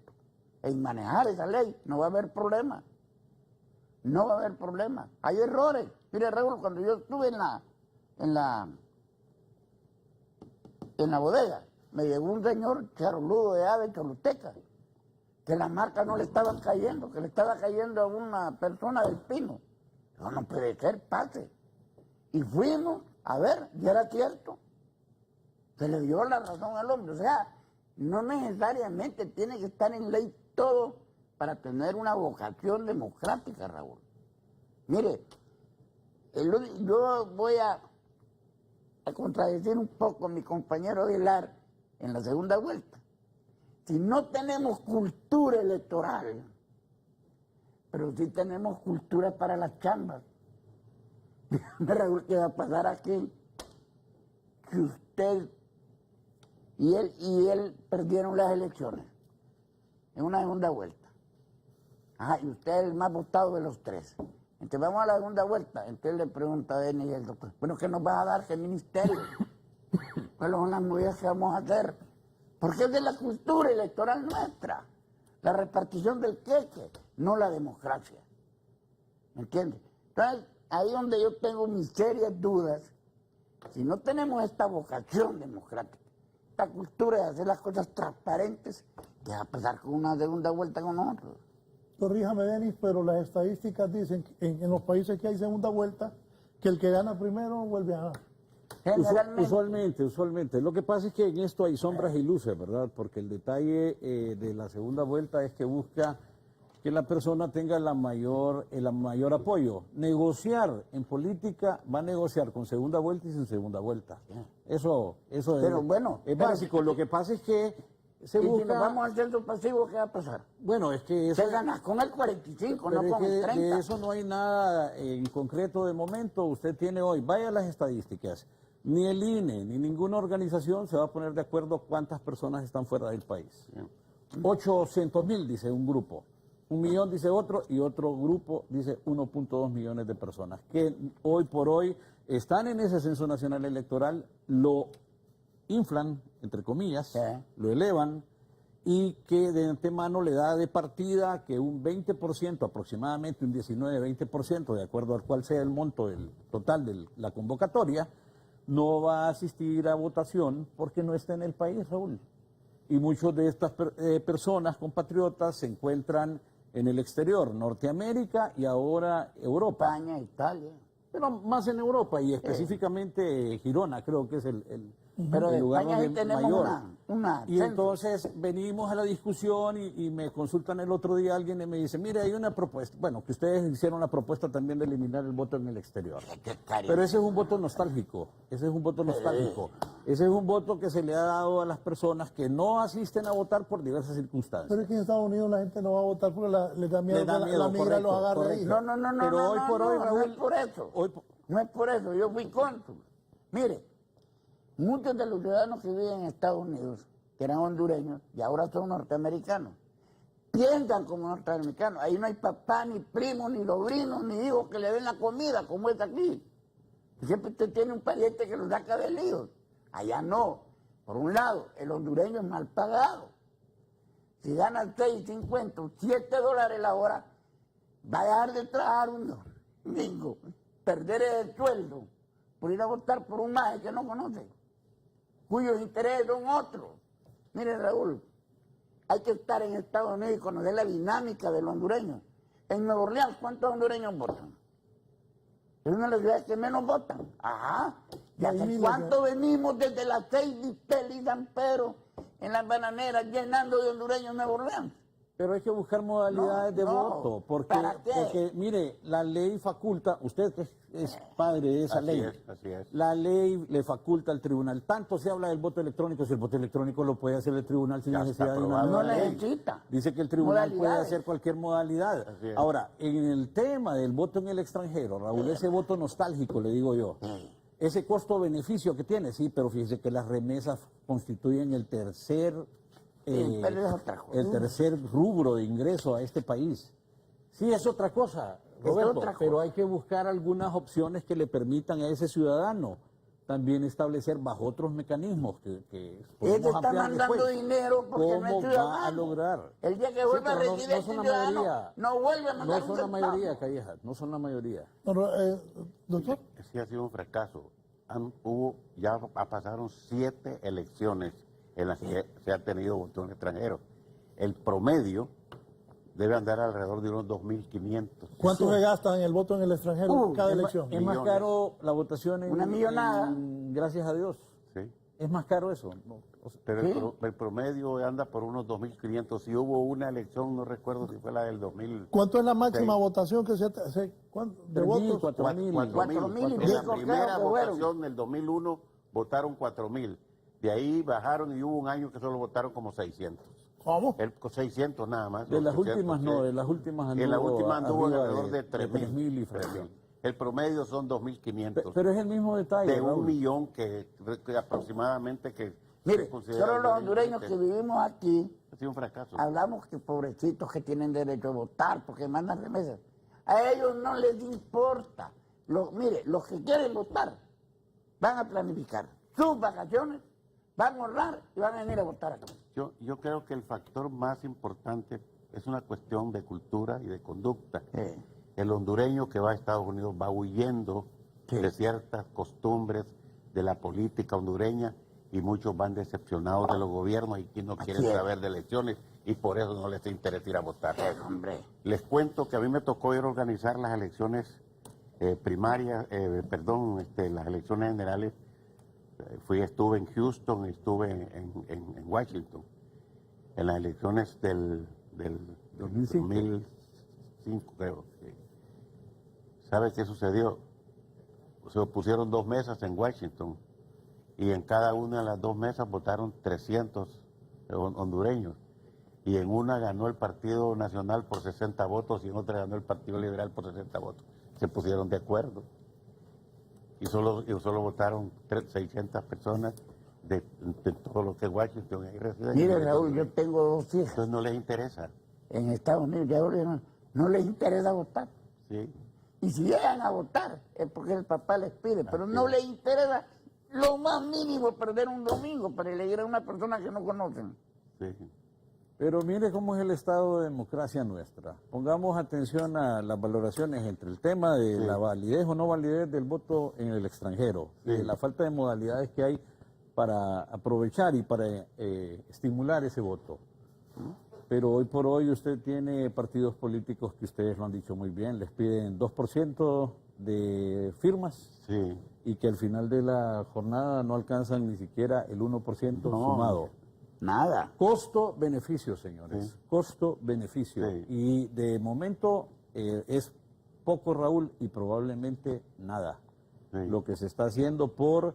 en manejar esa ley, no va a haber problema. No va a haber problema. Hay errores. Mire, Raúl, cuando yo estuve en la bodega, me llegó un señor charoludo de ave choluteca, que la marca no le estaba cayendo, que le estaba cayendo a una persona del Pino. No puede ser, pase. Y fuimos a ver, y era cierto. Se le dio la razón al hombre. O sea, no necesariamente tiene que estar en ley todo para tener una vocación democrática, Raúl. Mire, yo voy a contradecir un poco a mi compañero Aguilar en la segunda vuelta. Si no tenemos cultura electoral, pero sí tenemos cultura para las chambas, dígame, Raúl, ¿qué va a pasar aquí? Que usted y él perdieron las elecciones en una segunda vuelta. Ajá, y usted es el más votado de los tres. Entonces vamos a la segunda vuelta. Entonces le pregunta a Denis el doctor, bueno, ¿qué nos va a dar? ¿Qué ministerio? ¿Cuáles son las movidas que vamos a hacer? Porque es de la cultura electoral nuestra. La repartición del queque, no la democracia. ¿Me entiendes? Entonces, ahí es donde yo tengo mis serias dudas. Si no tenemos esta vocación democrática, esta cultura de hacer las cosas transparentes, ¿qué va a pasar con una segunda vuelta con nosotros? Corríjame, Denis, pero las estadísticas dicen que en los países que hay segunda vuelta, que el que gana primero vuelve a ganar. Usualmente. Lo que pasa es que en esto hay sombras y luces, ¿verdad? Porque el detalle de la segunda vuelta es que busca que la persona tenga el mayor apoyo. Negociar en política va a negociar con segunda vuelta y sin segunda vuelta. Eso pero bueno, es básico. Lo que pasa es que se y busca... si nos vamos al centro pasivo, ¿qué va a pasar? Bueno, es que eso... Se gana con el 45, pero no con el 30. De eso no hay nada en concreto de momento. Usted tiene hoy, vaya a las estadísticas, ni el INE, ni ninguna organización se va a poner de acuerdo cuántas personas están fuera del país. 800,000 dice un grupo, 1 millón dice otro, y otro grupo dice 1.2 millones de personas, que hoy por hoy están en ese censo nacional electoral, lo inflan, entre comillas, lo elevan, y que de antemano le da de partida que un 20%, aproximadamente un 19-20%, de acuerdo al cual sea el monto del total de la convocatoria, no va a asistir a votación porque no está en el país, Raúl. Y muchos de estas personas, compatriotas, se encuentran en el exterior, Norteamérica y ahora Europa. España, Italia. Pero más en Europa y específicamente Girona, creo que es el lugar España donde tenemos mayor. una Y entonces venimos a la discusión y me consultan el otro día alguien y me dice, mire, hay una propuesta, bueno, que ustedes hicieron la propuesta también de eliminar el voto en el exterior. Pero ese es un voto nostálgico, ese es un voto que se le ha dado a las personas que no asisten a votar por diversas circunstancias. Pero es que en Estados Unidos la gente no va a votar porque les da miedo que la migra los agarre ahí. No, Pero hoy por hoy, Raúl, no es por eso. No es por eso, yo fui cónsul. Mire, muchos de los ciudadanos que viven en Estados Unidos, que eran hondureños y ahora son norteamericanos, piensan como norteamericanos. Ahí no hay papá, ni primo, ni sobrino, ni hijos que le den la comida, como es aquí. Siempre usted tiene un pariente que lo saca de líos. Allá no. Por un lado, el hondureño es mal pagado. Si gana 6.50, $7 la hora, va a dejar de trabajar un domingo, perder el sueldo por ir a votar por un maje que no conoce, cuyos intereses son otros. Mire, Raúl, hay que estar en Estados Unidos y conocer la dinámica del hondureño. En Nueva Orleans, ¿cuántos hondureños votan? Es una de las ciudades que menos votan. Ajá. ¿Y hace cuánto venimos desde las 6 de Istel y San Pedro en las bananeras llenando de hondureños Nueva Orleans? Pero hay que buscar modalidades de voto, porque, mire, la ley faculta, usted es padre de esa ley, Así es. La ley le faculta al tribunal. Tanto se habla del voto electrónico, si el voto electrónico lo puede hacer el tribunal sin necesidad de una nueva ley. Dice que el tribunal puede hacer cualquier modalidad. Ahora, en el tema del voto en el extranjero, Raúl, ese voto nostálgico, le digo yo, ese costo-beneficio que tiene, sí, pero fíjese que las remesas constituyen el tercer rubro de ingreso a este país. Sí, es otra cosa, Roberto, pero hay que buscar algunas opciones que le permitan a ese ciudadano también establecer bajo otros mecanismos que él está mandando dinero porque no es ciudadano. Va a lograr? El día que vuelva a recibir el ciudadano, no vuelve a mandar. No son la mayoría, Calleja, no son la mayoría. Doctor. Sí ha sido un fracaso. Ya pasaron 7 elecciones en las que se ha tenido voto extranjero. El promedio debe andar alrededor de unos 2.500. ¿Cuánto se gasta en el voto en el extranjero cada elección? Es más caro la votación una millonada. Gracias a Dios. Sí. Es más caro eso. Pero ¿Sí? el promedio anda por unos 2.500. Si hubo una elección, no recuerdo si fue la del 2000. ¿Cuánto es la máxima votación que se hace? De 3.000, votos. 4.000. 4.000 y En la pico, primera creo que fueron. votación del 2001 votaron 4.000. De ahí bajaron y hubo un año que solo votaron como 600. ¿Cómo? 600 nada más. De las 600, últimas no, sí. de las últimas En la última anduvo arriba alrededor de 3.000 y 3.000. fracción. El promedio son 2.500. Pero es el mismo detalle, de Raúl. 1 millón que aproximadamente que Mire, se considera solo los un hondureños que vivimos aquí ha sido un fracaso. hablamos que pobrecitos que tienen derecho a votar porque mandan remesas. A ellos no les importa. Mire, los que quieren votar van a planificar sus vacaciones, van a ahorrar y van a venir a votar acá. Yo creo que el factor más importante es una cuestión de cultura y de conducta. El hondureño que va a Estados Unidos va huyendo de ciertas costumbres de la política hondureña y muchos van decepcionados de los gobiernos y no quieren saber de elecciones y por eso no les interesa ir a votar. Les cuento que a mí me tocó ir a organizar las elecciones primarias, las elecciones generales. Estuve en Houston, estuve en Washington, en las elecciones del 2005, creo. ¿Sabe qué sucedió? Se pusieron 2 mesas en Washington y en cada una de las 2 mesas votaron 300 hondureños. Y en una ganó el Partido Nacional por 60 votos y en otra ganó el Partido Liberal por 60 votos. Se pusieron de acuerdo. Y solo votaron 600 personas de todo lo que es Washington. Mire, Raúl, yo tengo 2 hijas. Entonces no les interesa. En Estados Unidos ya ahora no les interesa votar. Sí. Y si llegan a votar es porque el papá les pide, pero no les interesa lo más mínimo perder un domingo para elegir a una persona que no conocen. Sí. Pero mire cómo es el estado de democracia nuestra. Pongamos atención a las valoraciones entre el tema de la validez o no validez del voto en el extranjero, de la falta de modalidades que hay para aprovechar y para estimular ese voto. Pero hoy por hoy usted tiene partidos políticos que ustedes lo han dicho muy bien, les piden 2% de firmas y que al final de la jornada no alcanzan ni siquiera el 1% sumado. Nada. Costo-beneficio, señores. Costo-beneficio. Y de momento es poco, Raúl, y probablemente nada. Lo que se está haciendo por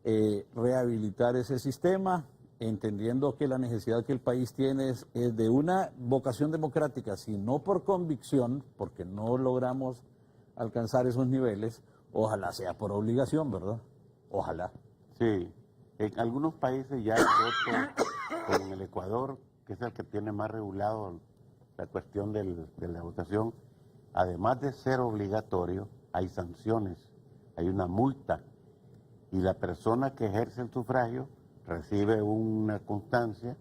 rehabilitar ese sistema, entendiendo que la necesidad que el país tiene es de una vocación democrática, sino por convicción, porque no logramos alcanzar esos niveles, ojalá sea por obligación, ¿verdad? Ojalá. Sí. En algunos países ya el voto, como en el Ecuador, que es el que tiene más regulado la cuestión de la votación, además de ser obligatorio, hay sanciones, hay una multa, y la persona que ejerce el sufragio recibe una constancia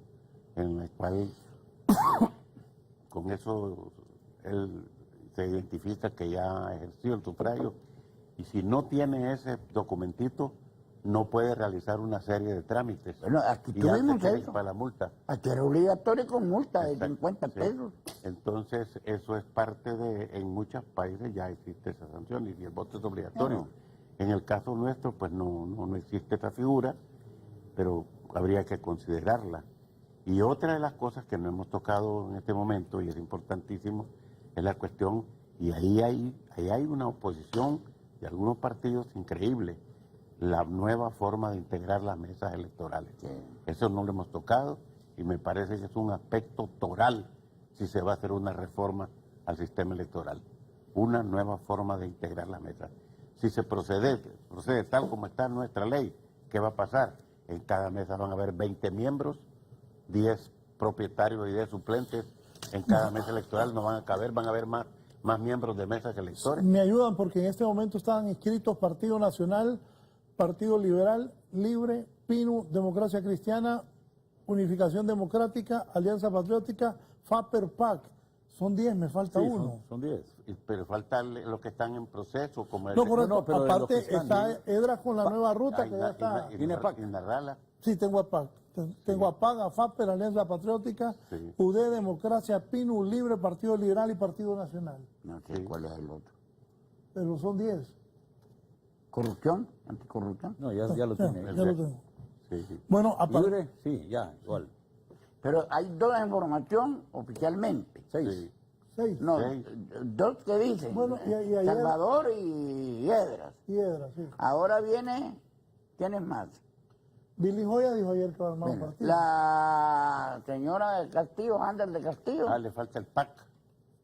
en la cual con eso él se identifica que ya ha ejercido el sufragio, y si no tiene ese documentito, no puede realizar una serie de trámites. Bueno, aquí y ya tuvimos se eso. para la multa. Aquí era obligatorio con multa de 50 pesos. Entonces, eso es parte de, en muchos países ya existe esa sanción y el voto es obligatorio. En el caso nuestro, pues no existe esa figura, pero habría que considerarla. Y otra de las cosas que no hemos tocado en este momento, y es importantísimo, es la cuestión, y ahí hay una oposición de algunos partidos increíble, la nueva forma de integrar las mesas electorales. Eso no lo hemos tocado y me parece que es un aspecto toral si se va a hacer una reforma al sistema electoral. Una nueva forma de integrar las mesas. Si se procede tal como está nuestra ley, ¿qué va a pasar? En cada mesa van a haber 20 miembros, 10 propietarios y 10 suplentes. En cada mesa electoral no van a caber, van a haber más miembros de mesas que electores. Me ayudan porque en este momento estaban inscritos Partido Nacional, Partido Liberal, Libre, PINU, Democracia Cristiana, Unificación Democrática, Alianza Patriótica, FAPER-PAC. Son 10, me falta uno. Son 10. Pero falta los que están en proceso. Como No, correcto. Aparte está EDRA con la nueva ruta que ya está. ¿Tiene Narrala? Sí, tengo a PAC. Tengo a PAC, a FAPER, Alianza Patriótica, UD, Democracia, PINU, Libre, Partido Liberal y Partido Nacional. No sé cuál es el otro. Pero son 10. ¿Corrupción? ¿Anticorrupción? No, ya lo tiene. Ya lo tengo. Sí. Bueno, ¿Libre? Sí, ya, igual. Pero hay dos en formación oficialmente. 6. Sí. 6. No, 6. dos que dicen. Bueno, y ayer- Salvador y Yedras. Hiedra, sí. Ahora viene, ¿quiénes más? Billy Joya dijo ayer que va a armar un Bueno, partido. la señora de Castillo, Ander de Castillo. Le falta el PAC.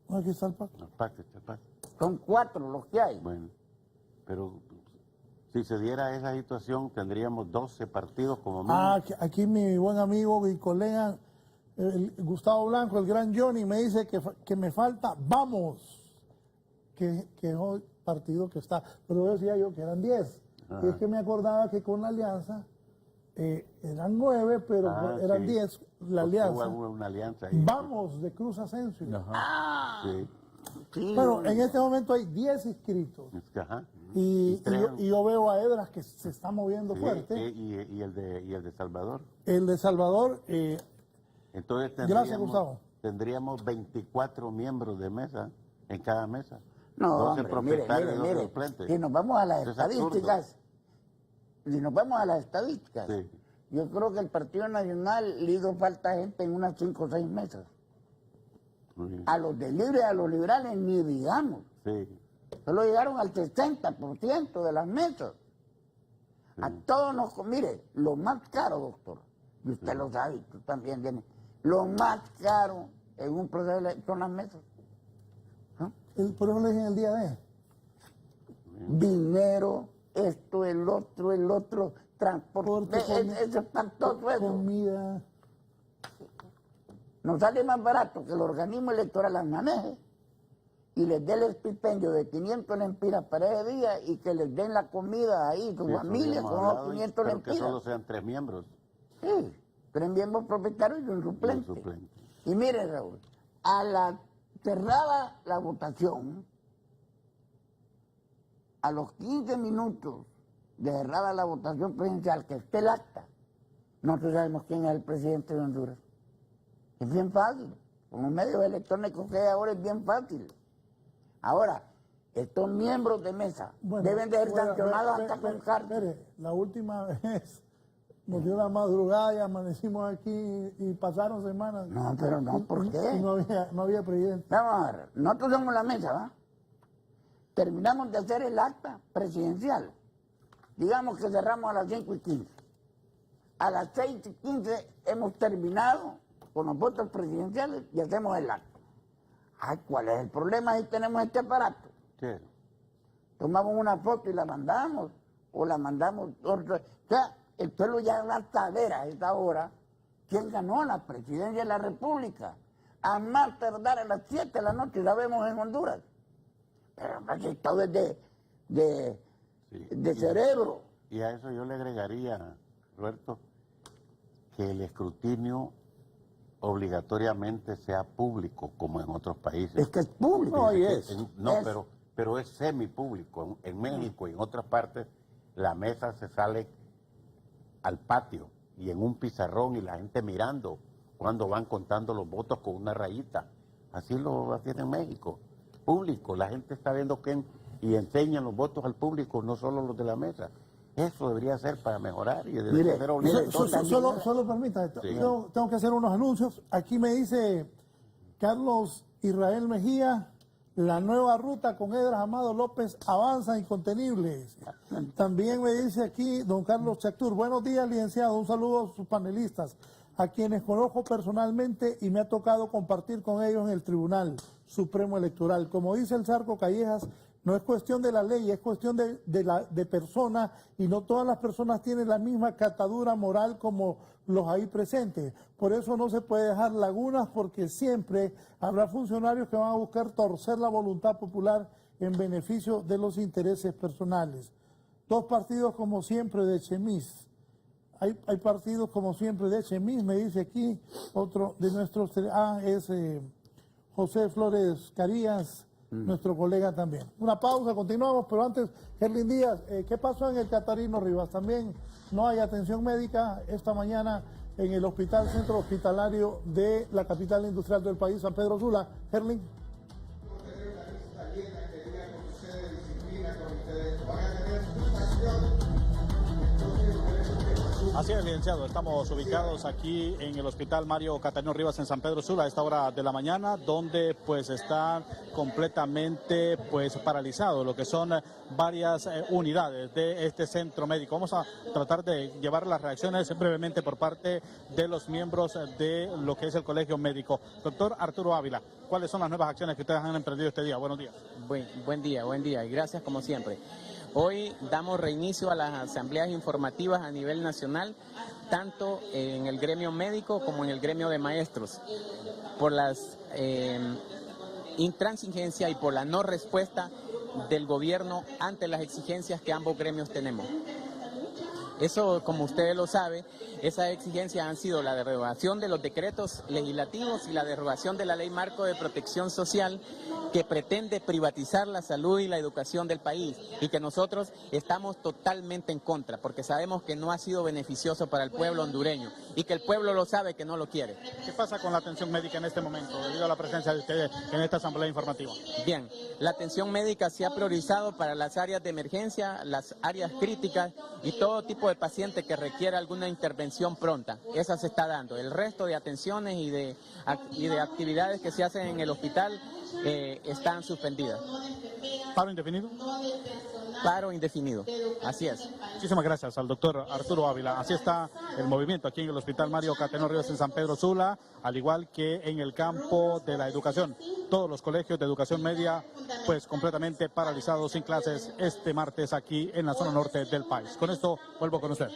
Aquí está el pacto. El PAC, está el PAC. Son 4 los que hay. Bueno, pero si se diera esa situación, tendríamos 12 partidos como mínimo. Aquí mi buen amigo y colega Gustavo Blanco, el gran Johnny, me dice que me falta Vamos, que es el partido que está. Pero decía yo que eran 10. Y es que me acordaba que con la alianza eran 9, pero eran sí. 10 la alianza. Hubo una alianza ahí. Vamos, de Cruz Asensio. Sí. Sí. Bueno, en este momento hay 10 inscritos. Ajá. Y yo veo a Edras que se está moviendo Sí, fuerte. y el de Salvador. El de Salvador, Entonces gracias, Gustavo. tendríamos 24 miembros de mesa en cada mesa. No, 12 hombre, mire, propietarios y 2 mire, suplentes. si nos vamos a las Eso es absurdo. estadísticas, Sí. yo creo que el Partido Nacional le hizo falta gente en unas 5 o 6 mesas. Muy bien. A los de Libre, a los liberales, ni digamos. Sí. Solo llegaron al 60% de las mesas. A todos nos... Mire, lo más caro, doctor, y usted lo sabe, tú también tienes, lo más caro en un proceso son las mesas. El problema es en el día de. Dinero, esto, el otro, transporte, es espantoso eso. Comida. Nos sale más barato que el organismo electoral las maneje y les dé el estipendio de 500 lempiras para ese día y que les den la comida ahí, su Sí, familia, eso con habíamos los hablado, 500 pero lempiras. que solo sean 3 miembros. Sí, 3 miembros propietarios y un suplente. Y mire, Raúl, a la cerrada la votación, a los 15 minutos de cerrada la votación presidencial, que esté el acta, nosotros sabemos quién es el presidente de Honduras. Es bien fácil. Con los medios electrónicos que hay ahora es bien fácil. Ahora, estos miembros de mesa deben de ser sancionados hasta con cárcel. La última vez nos dio la madrugada y amanecimos aquí y pasaron semanas. No, pero no, ¿por qué? Y no había presidente. Vamos a ver, nosotros somos la mesa, ¿va? Terminamos de hacer el acta presidencial. Digamos que cerramos a las 5:15. A las 6:15 hemos terminado con los votos presidenciales y hacemos el acta. Ay, ¿cuál es el problema si tenemos este aparato? ¿Qué? Tomamos una foto y la mandamos, o la mandamos... O sea, el pueblo ya va a saber a esta hora quién ganó la presidencia de la República. A más tardar a las 7 de la noche sabemos en Honduras. Pero aquí todo es de cerebro. Y a eso yo le agregaría, Roberto, que el escrutinio obligatoriamente sea público, como en otros países. Es que es público. No, y es. Pero es semipúblico. En México y en otras partes, la mesa se sale al patio y en un pizarrón y la gente mirando cuando van contando los votos con una rayita. Así lo hacen en México. Público, la gente está viendo quién y enseñan los votos al público, no solo los de la mesa. Eso debería ser para mejorar y debería ser obligatorio. Solo permita, Sí. tengo que hacer unos anuncios. Aquí me dice Carlos Israel Mejía, la nueva ruta con Edras Amado López avanza incontenibles. También me dice aquí don Carlos Chactur, buenos días, licenciado, un saludo a sus panelistas, a quienes conozco personalmente y me ha tocado compartir con ellos en el Tribunal Supremo Electoral. Como dice el Zarco Callejas, no es cuestión de la ley, es cuestión de personas, y no todas las personas tienen la misma catadura moral como los ahí presentes. Por eso no se puede dejar lagunas, porque siempre habrá funcionarios que van a buscar torcer la voluntad popular en beneficio de los intereses personales. 2 partidos como siempre de Chemis. Hay partidos como siempre de Chemis, me dice aquí otro de nuestros... es José Flores Carías, nuestro colega también. Una pausa, continuamos, pero antes, Gerlin Díaz, ¿qué pasó en el Catarino Rivas? También no hay atención médica esta mañana en el centro hospitalario de la capital industrial del país, San Pedro Sula. Gerlin. Así es, licenciado. Estamos ubicados aquí en el Hospital Mario Catarino Rivas en San Pedro Sula a esta hora de la mañana, donde pues está completamente pues paralizado lo que son varias unidades de este centro médico. Vamos a tratar de llevar las reacciones brevemente por parte de los miembros de lo que es el Colegio Médico. Doctor Arturo Ávila, ¿cuáles son las nuevas acciones que ustedes han emprendido este día? Buenos días. Buen día y gracias como siempre. Hoy damos reinicio a las asambleas informativas a nivel nacional, tanto en el gremio médico como en el gremio de maestros, por las intransigencia y por la no respuesta del gobierno ante las exigencias que ambos gremios tenemos. Eso, como ustedes lo saben, esas exigencias han sido la derogación de los decretos legislativos y la derogación de la Ley Marco de Protección Social, que pretende privatizar la salud y la educación del país, y que nosotros estamos totalmente en contra, porque sabemos que no ha sido beneficioso para el pueblo hondureño y que el pueblo lo sabe que no lo quiere. ¿Qué pasa con la atención médica en este momento, debido a la presencia de ustedes en esta asamblea informativa? Bien, la atención médica se ha priorizado para las áreas de emergencia, las áreas críticas y todo tipo de paciente que requiera alguna intervención pronta. Esa se está dando. El resto de atenciones y de actividades que se hacen en el hospital están suspendidas. ¿Paro indefinido? Paro indefinido, así es. Muchísimas gracias al doctor Arturo Ávila. Así está el movimiento aquí en el Hospital Mario Catarino Rivas en San Pedro Sula, al igual que en el campo de la educación. Todos los colegios de educación media pues completamente paralizados, sin clases este martes aquí en la zona norte del país. Con esto vuelvo con usted.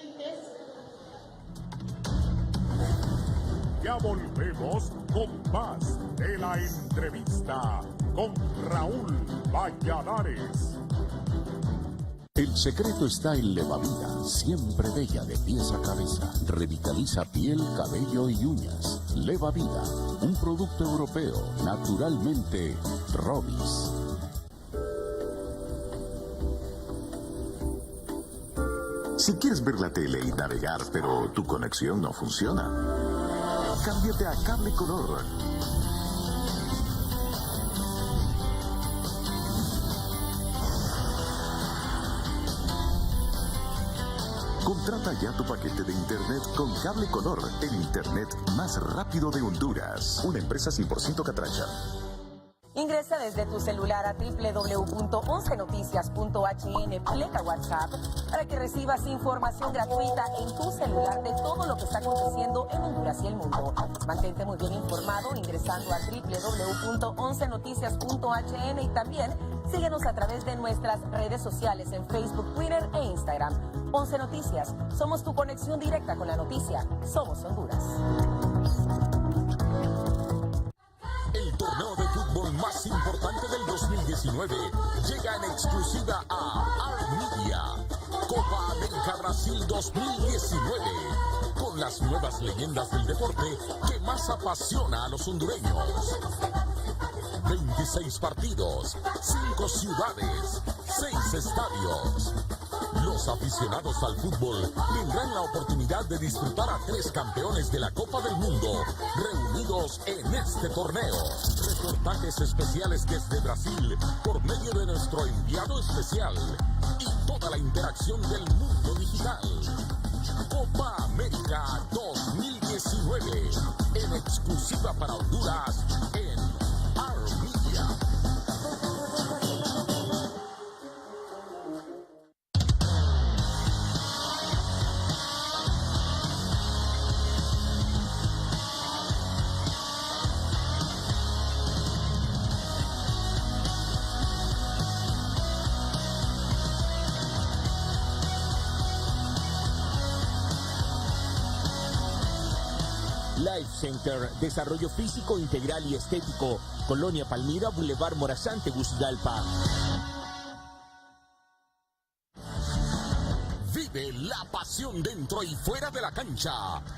Ya volvemos con más de la entrevista con Raúl Valladares. El secreto está en Levavida, siempre bella de pies a cabeza. Revitaliza piel, cabello y uñas. Levavida, un producto europeo, naturalmente Robis. Si quieres ver la tele y navegar, pero tu conexión no funciona, cámbiate a Cable Color. Contrata ya tu paquete de internet con Cable Color, el internet más rápido de Honduras. Una empresa 100% catracha. Ingresa desde tu celular a www.11noticias.hn, pleca WhatsApp, para que recibas información gratuita en tu celular de todo lo que está aconteciendo en Honduras y el mundo. Mantente muy bien informado ingresando a www.11noticias.hn y también síguenos a través de nuestras redes sociales en Facebook, Twitter e Instagram. 11 Noticias, somos tu conexión directa con la noticia. Somos Honduras. El torneo de fútbol más importante del 2019 llega en exclusiva a Armedia. Copa América Brasil 2019. Con las nuevas leyendas del deporte que más apasiona a los hondureños. 26 partidos, 5 ciudades, 6 estadios. Los aficionados al fútbol tendrán la oportunidad de disfrutar a 3 campeones de la Copa del Mundo reunidos en este torneo. Reportajes especiales desde Brasil por medio de nuestro enviado especial y toda la interacción del mundo digital. Copa América 2019 en exclusiva para Honduras en Armedia. Life Center, desarrollo físico integral y estético, Colonia Palmira, Boulevard Morazán, Tegucigalpa. Vive la pasión dentro y fuera de la cancha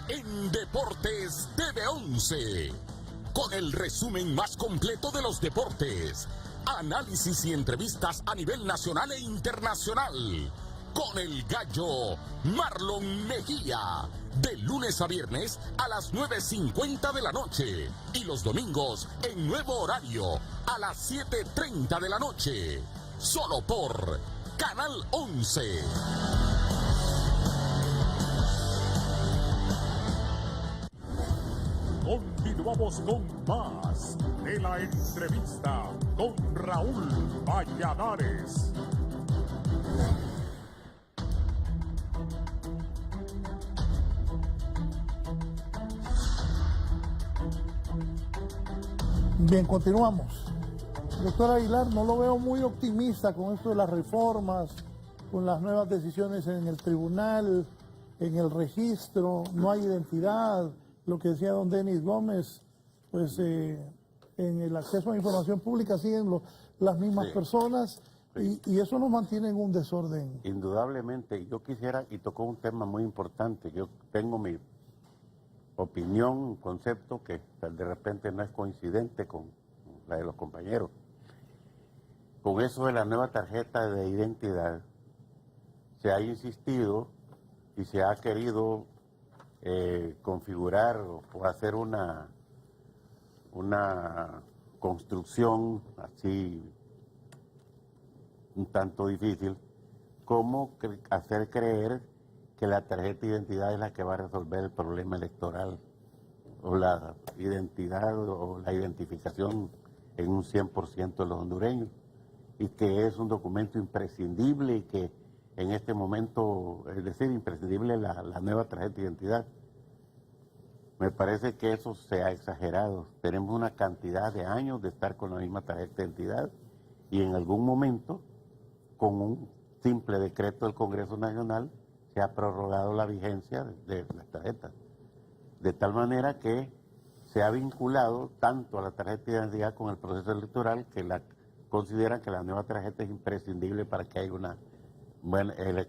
en Deportes TV11. Con el resumen más completo de los deportes, análisis y entrevistas a nivel nacional e internacional. Con el gallo Marlon Mejía, de lunes a viernes a las 9:50 de la noche y los domingos en nuevo horario a las 7:30 de la noche, solo por Canal 11. Continuamos con más de la entrevista con Raúl Valladares. Bien, continuamos. Doctor Aguilar, no lo veo muy optimista con esto de las reformas, con las nuevas decisiones en el tribunal, en el registro, no hay identidad, lo que decía don Denis Gómez, pues en el acceso a la información pública siguen las mismas personas y eso nos mantiene en un desorden. Indudablemente, yo quisiera, y tocó un tema muy importante, yo tengo mi opinión, un concepto que de repente no es coincidente con la de los compañeros. Con eso de la nueva tarjeta de identidad, se ha insistido y se ha querido configurar o hacer una construcción así un tanto difícil, como hacer creer que la tarjeta de identidad es la que va a resolver el problema electoral, o la identidad o la identificación en un 100% de los hondureños, y que es un documento imprescindible y que en este momento, es decir, imprescindible la nueva tarjeta de identidad. Me parece que eso se ha exagerado. Tenemos una cantidad de años de estar con la misma tarjeta de identidad y en algún momento, con un simple decreto del Congreso Nacional, se ha prorrogado la vigencia de las tarjetas. De tal manera que se ha vinculado tanto a la tarjeta de identidad con el proceso electoral que consideran que la nueva tarjeta es imprescindible para que haya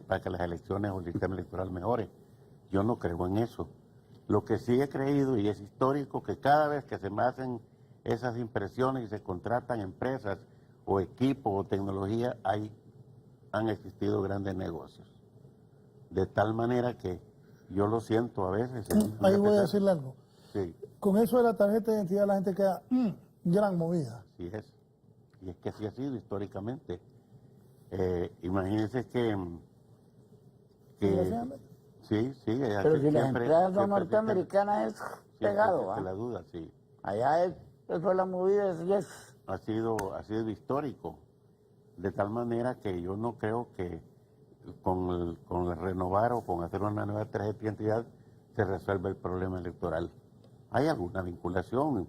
para que las elecciones o el sistema electoral mejore. Yo no creo en eso. Lo que sí he creído, y es histórico, que cada vez que se me hacen esas impresiones y se contratan empresas o equipos o tecnología, han existido grandes negocios. De tal manera que yo lo siento a veces. Ahí voy a decirle algo. Sí. Con eso de la tarjeta de identidad la gente queda gran movida. Sí es. Y es que así ha sido históricamente. Imagínense que sí, pero si las empresas son norteamericanas es pegado, la duda, sí. Allá eso es la movida, ha sido histórico, de tal manera que yo no creo que con el renovar o con hacer una nueva tarjeta de identidad se resuelva el problema electoral. Hay alguna vinculación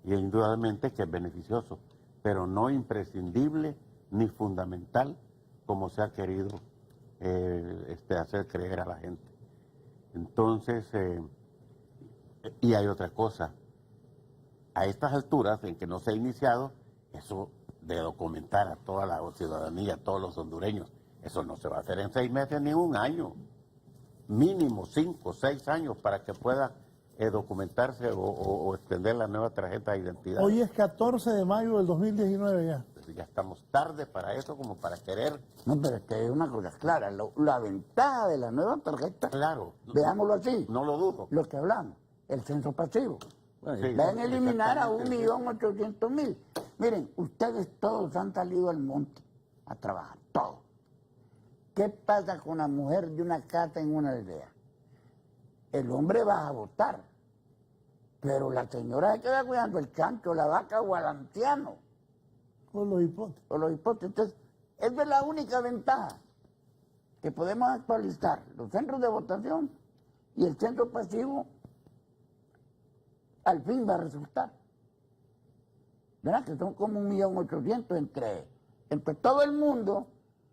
y indudablemente que es beneficioso, pero no imprescindible ni fundamental como se ha querido hacer creer a la gente. Entonces, y hay otra cosa, a estas alturas en que no se ha iniciado, eso de documentar a toda la ciudadanía, a todos los hondureños, eso no se va a hacer en 6 meses ni un año, mínimo 5, 6 años para que pueda documentarse o extender la nueva tarjeta de identidad. Hoy es 14 de mayo del 2019 ya. Ya estamos tarde para eso, como para querer. No, pero es que hay una cosa clara, la ventaja de la nueva tarjeta, claro, veámoslo así, no lo dudo. Lo que hablamos, el censo pasivo. Sí, van a eliminar a 1.800.000. Miren, ustedes todos han salido al monte a trabajar, todos. ¿Qué pasa con la mujer de una casa en una aldea? El hombre va a votar, pero la señora se queda cuidando el chancho, la vaca o al anciano. O los hipotes. Entonces, esa es la única ventaja, que podemos actualizar los centros de votación y el centro pasivo al fin va a resultar. ¿Verdad? Que son como 1.800.000 entre todo el mundo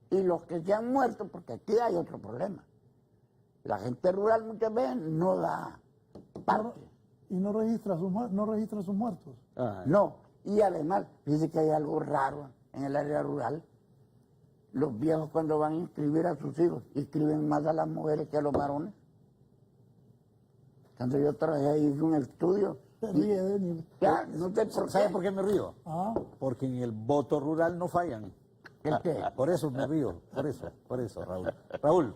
y los que se han muerto, porque aquí hay otro problema. La gente rural muchas veces no da parte. ¿Y no registra sus muertos? No. Y además, dice que hay algo raro en el área rural. Los viejos cuando van a inscribir a sus hijos, inscriben más a las mujeres que a los varones. Cuando yo trabajé ahí en un estudio... no sé ¿Sabe por qué me río? Porque en el voto rural no fallan. ¿El qué? Por eso me río, por eso, Raúl. Raúl,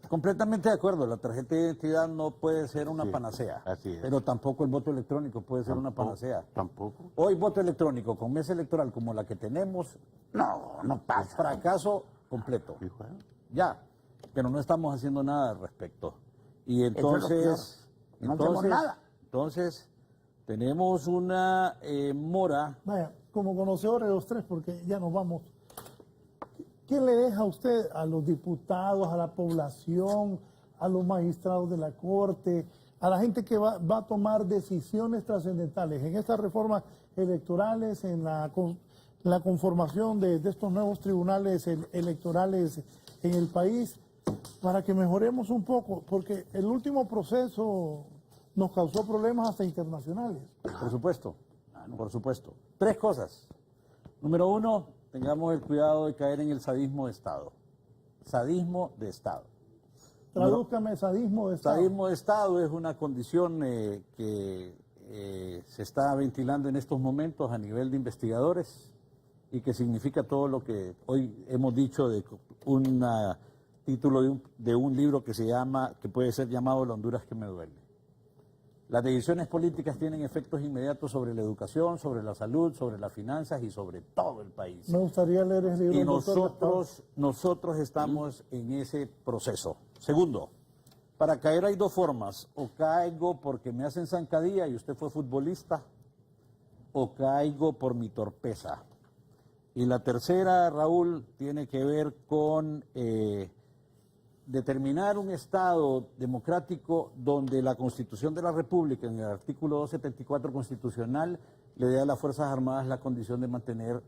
completamente de acuerdo, la tarjeta de identidad no puede ser una panacea. Así es. Pero tampoco el voto electrónico puede ser una panacea. Tampoco. Hoy voto electrónico con mesa electoral como la que tenemos, no pasa. Fracaso completo. Ya, pero no estamos haciendo nada al respecto. Y entonces, no hacemos nada. Entonces, Tenemos una mora. Vaya, como conocedores de los tres, porque ya nos vamos, ¿qué le deja a usted a los diputados, a la población, a los magistrados de la Corte, a la gente que va a tomar decisiones trascendentales en estas reformas electorales, en la conformación de estos nuevos tribunales electorales en el país, para que mejoremos un poco? Porque el último proceso nos causó problemas hasta internacionales. Por supuesto, por supuesto. Tres cosas. Número uno, tengamos el cuidado de caer en el sadismo de Estado. Sadismo de Estado. Tradúzcame sadismo de Estado. Sadismo de Estado es una condición que se está ventilando en estos momentos a nivel de investigadores y que significa todo lo que hoy hemos dicho de un título de un libro que puede ser llamado La Honduras que me duele. Las decisiones políticas tienen efectos inmediatos sobre la educación, sobre la salud, sobre las finanzas y sobre todo el país. Me gustaría leer ese libro. Y nosotros estamos en ese proceso. Segundo, para caer hay dos formas. O caigo porque me hacen zancadilla y usted fue futbolista, o caigo por mi torpeza. Y la tercera, Raúl, tiene que ver con determinar un Estado democrático donde la Constitución de la República, en el artículo 274 constitucional, le dé a las Fuerzas Armadas la condición de mantener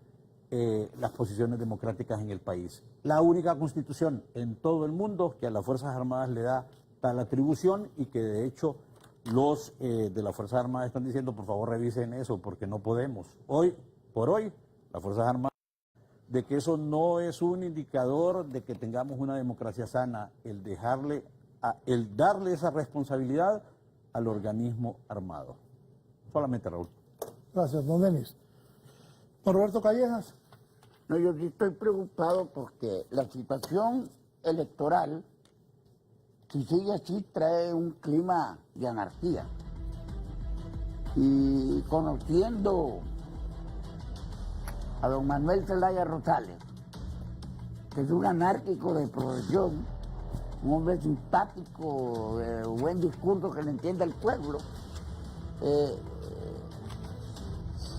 las posiciones democráticas en el país. La única constitución en todo el mundo que a las Fuerzas Armadas le da tal atribución y que de hecho los de las Fuerzas Armadas están diciendo, por favor revisen eso porque no podemos. Hoy por hoy, las Fuerzas Armadas, de que eso no es un indicador de que tengamos una democracia sana, el darle esa responsabilidad al organismo armado. Solamente, Raúl. Gracias, don Denis. Don Roberto Callejas. No, yo sí estoy preocupado porque la situación electoral, si sigue así, trae un clima de anarquía. Y conociendo a don Manuel Zelaya Rosales, que es un anárquico de profesión, un hombre simpático, de buen discurso que le entiende al pueblo,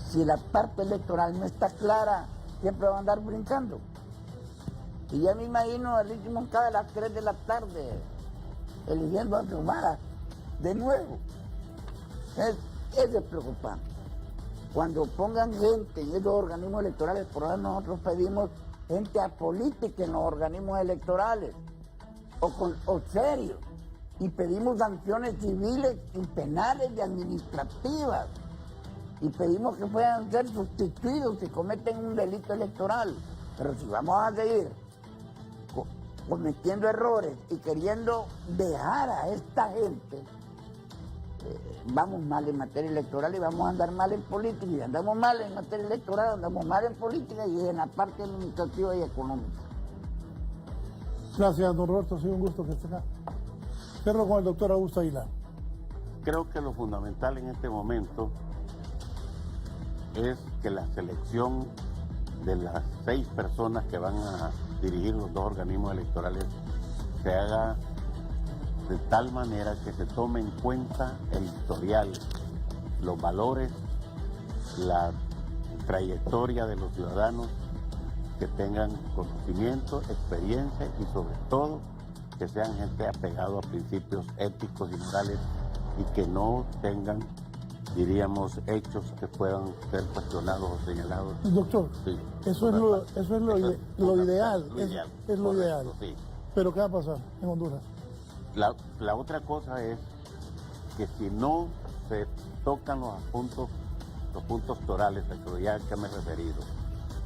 si la parte electoral no está clara, siempre va a andar brincando. Y ya me imagino al último de las 3 de la tarde, eligiendo a Xiomara de nuevo. Es preocupante. Cuando pongan gente en esos organismos electorales, por eso nosotros pedimos gente apolítica en los organismos electorales, o serios, y pedimos sanciones civiles y penales y administrativas, y pedimos que puedan ser sustituidos si cometen un delito electoral. Pero si vamos a seguir cometiendo errores y queriendo dejar a esta gente, vamos mal en materia electoral y vamos a andar mal en política, y andamos mal en materia electoral, andamos mal en política y en la parte administrativa y económica. Gracias, don Roberto, ha sido un gusto que esté acá. Cierro con el doctor Augusto Aguilar. Creo que lo fundamental en este momento es que la selección de las 6 personas que van a dirigir los 2 organismos electorales se haga de tal manera que se tome en cuenta el historial, los valores, la trayectoria de los ciudadanos, que tengan conocimiento, experiencia y sobre todo que sean gente apegada a principios éticos y morales y que no tengan, diríamos, hechos que puedan ser cuestionados o señalados. Doctor, sí, eso es lo ideal. Es lo ideal. Sí. Pero ¿qué va a pasar en Honduras? La otra cosa es que si no se tocan los puntos torales a los ya que me he referido,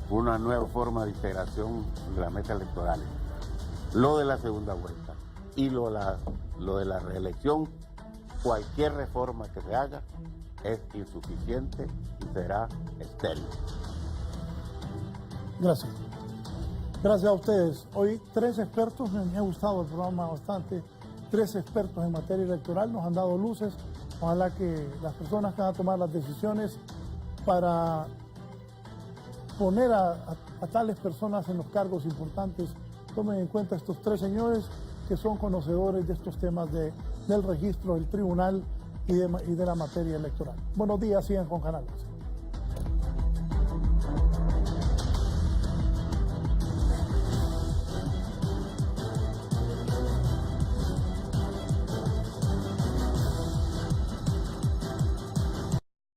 una nueva forma de integración de las mesas electorales, lo de la segunda vuelta y lo de la reelección, cualquier reforma que se haga es insuficiente y será estéril. Gracias. Gracias a ustedes. Hoy 3 expertos, me ha gustado el programa bastante. 3 expertos en materia electoral nos han dado luces. Ojalá que las personas que van a tomar las decisiones para poner a tales personas en los cargos importantes tomen en cuenta estos 3 señores que son conocedores de estos temas del registro del tribunal y de la materia electoral. Buenos días, sigan con Canal 11.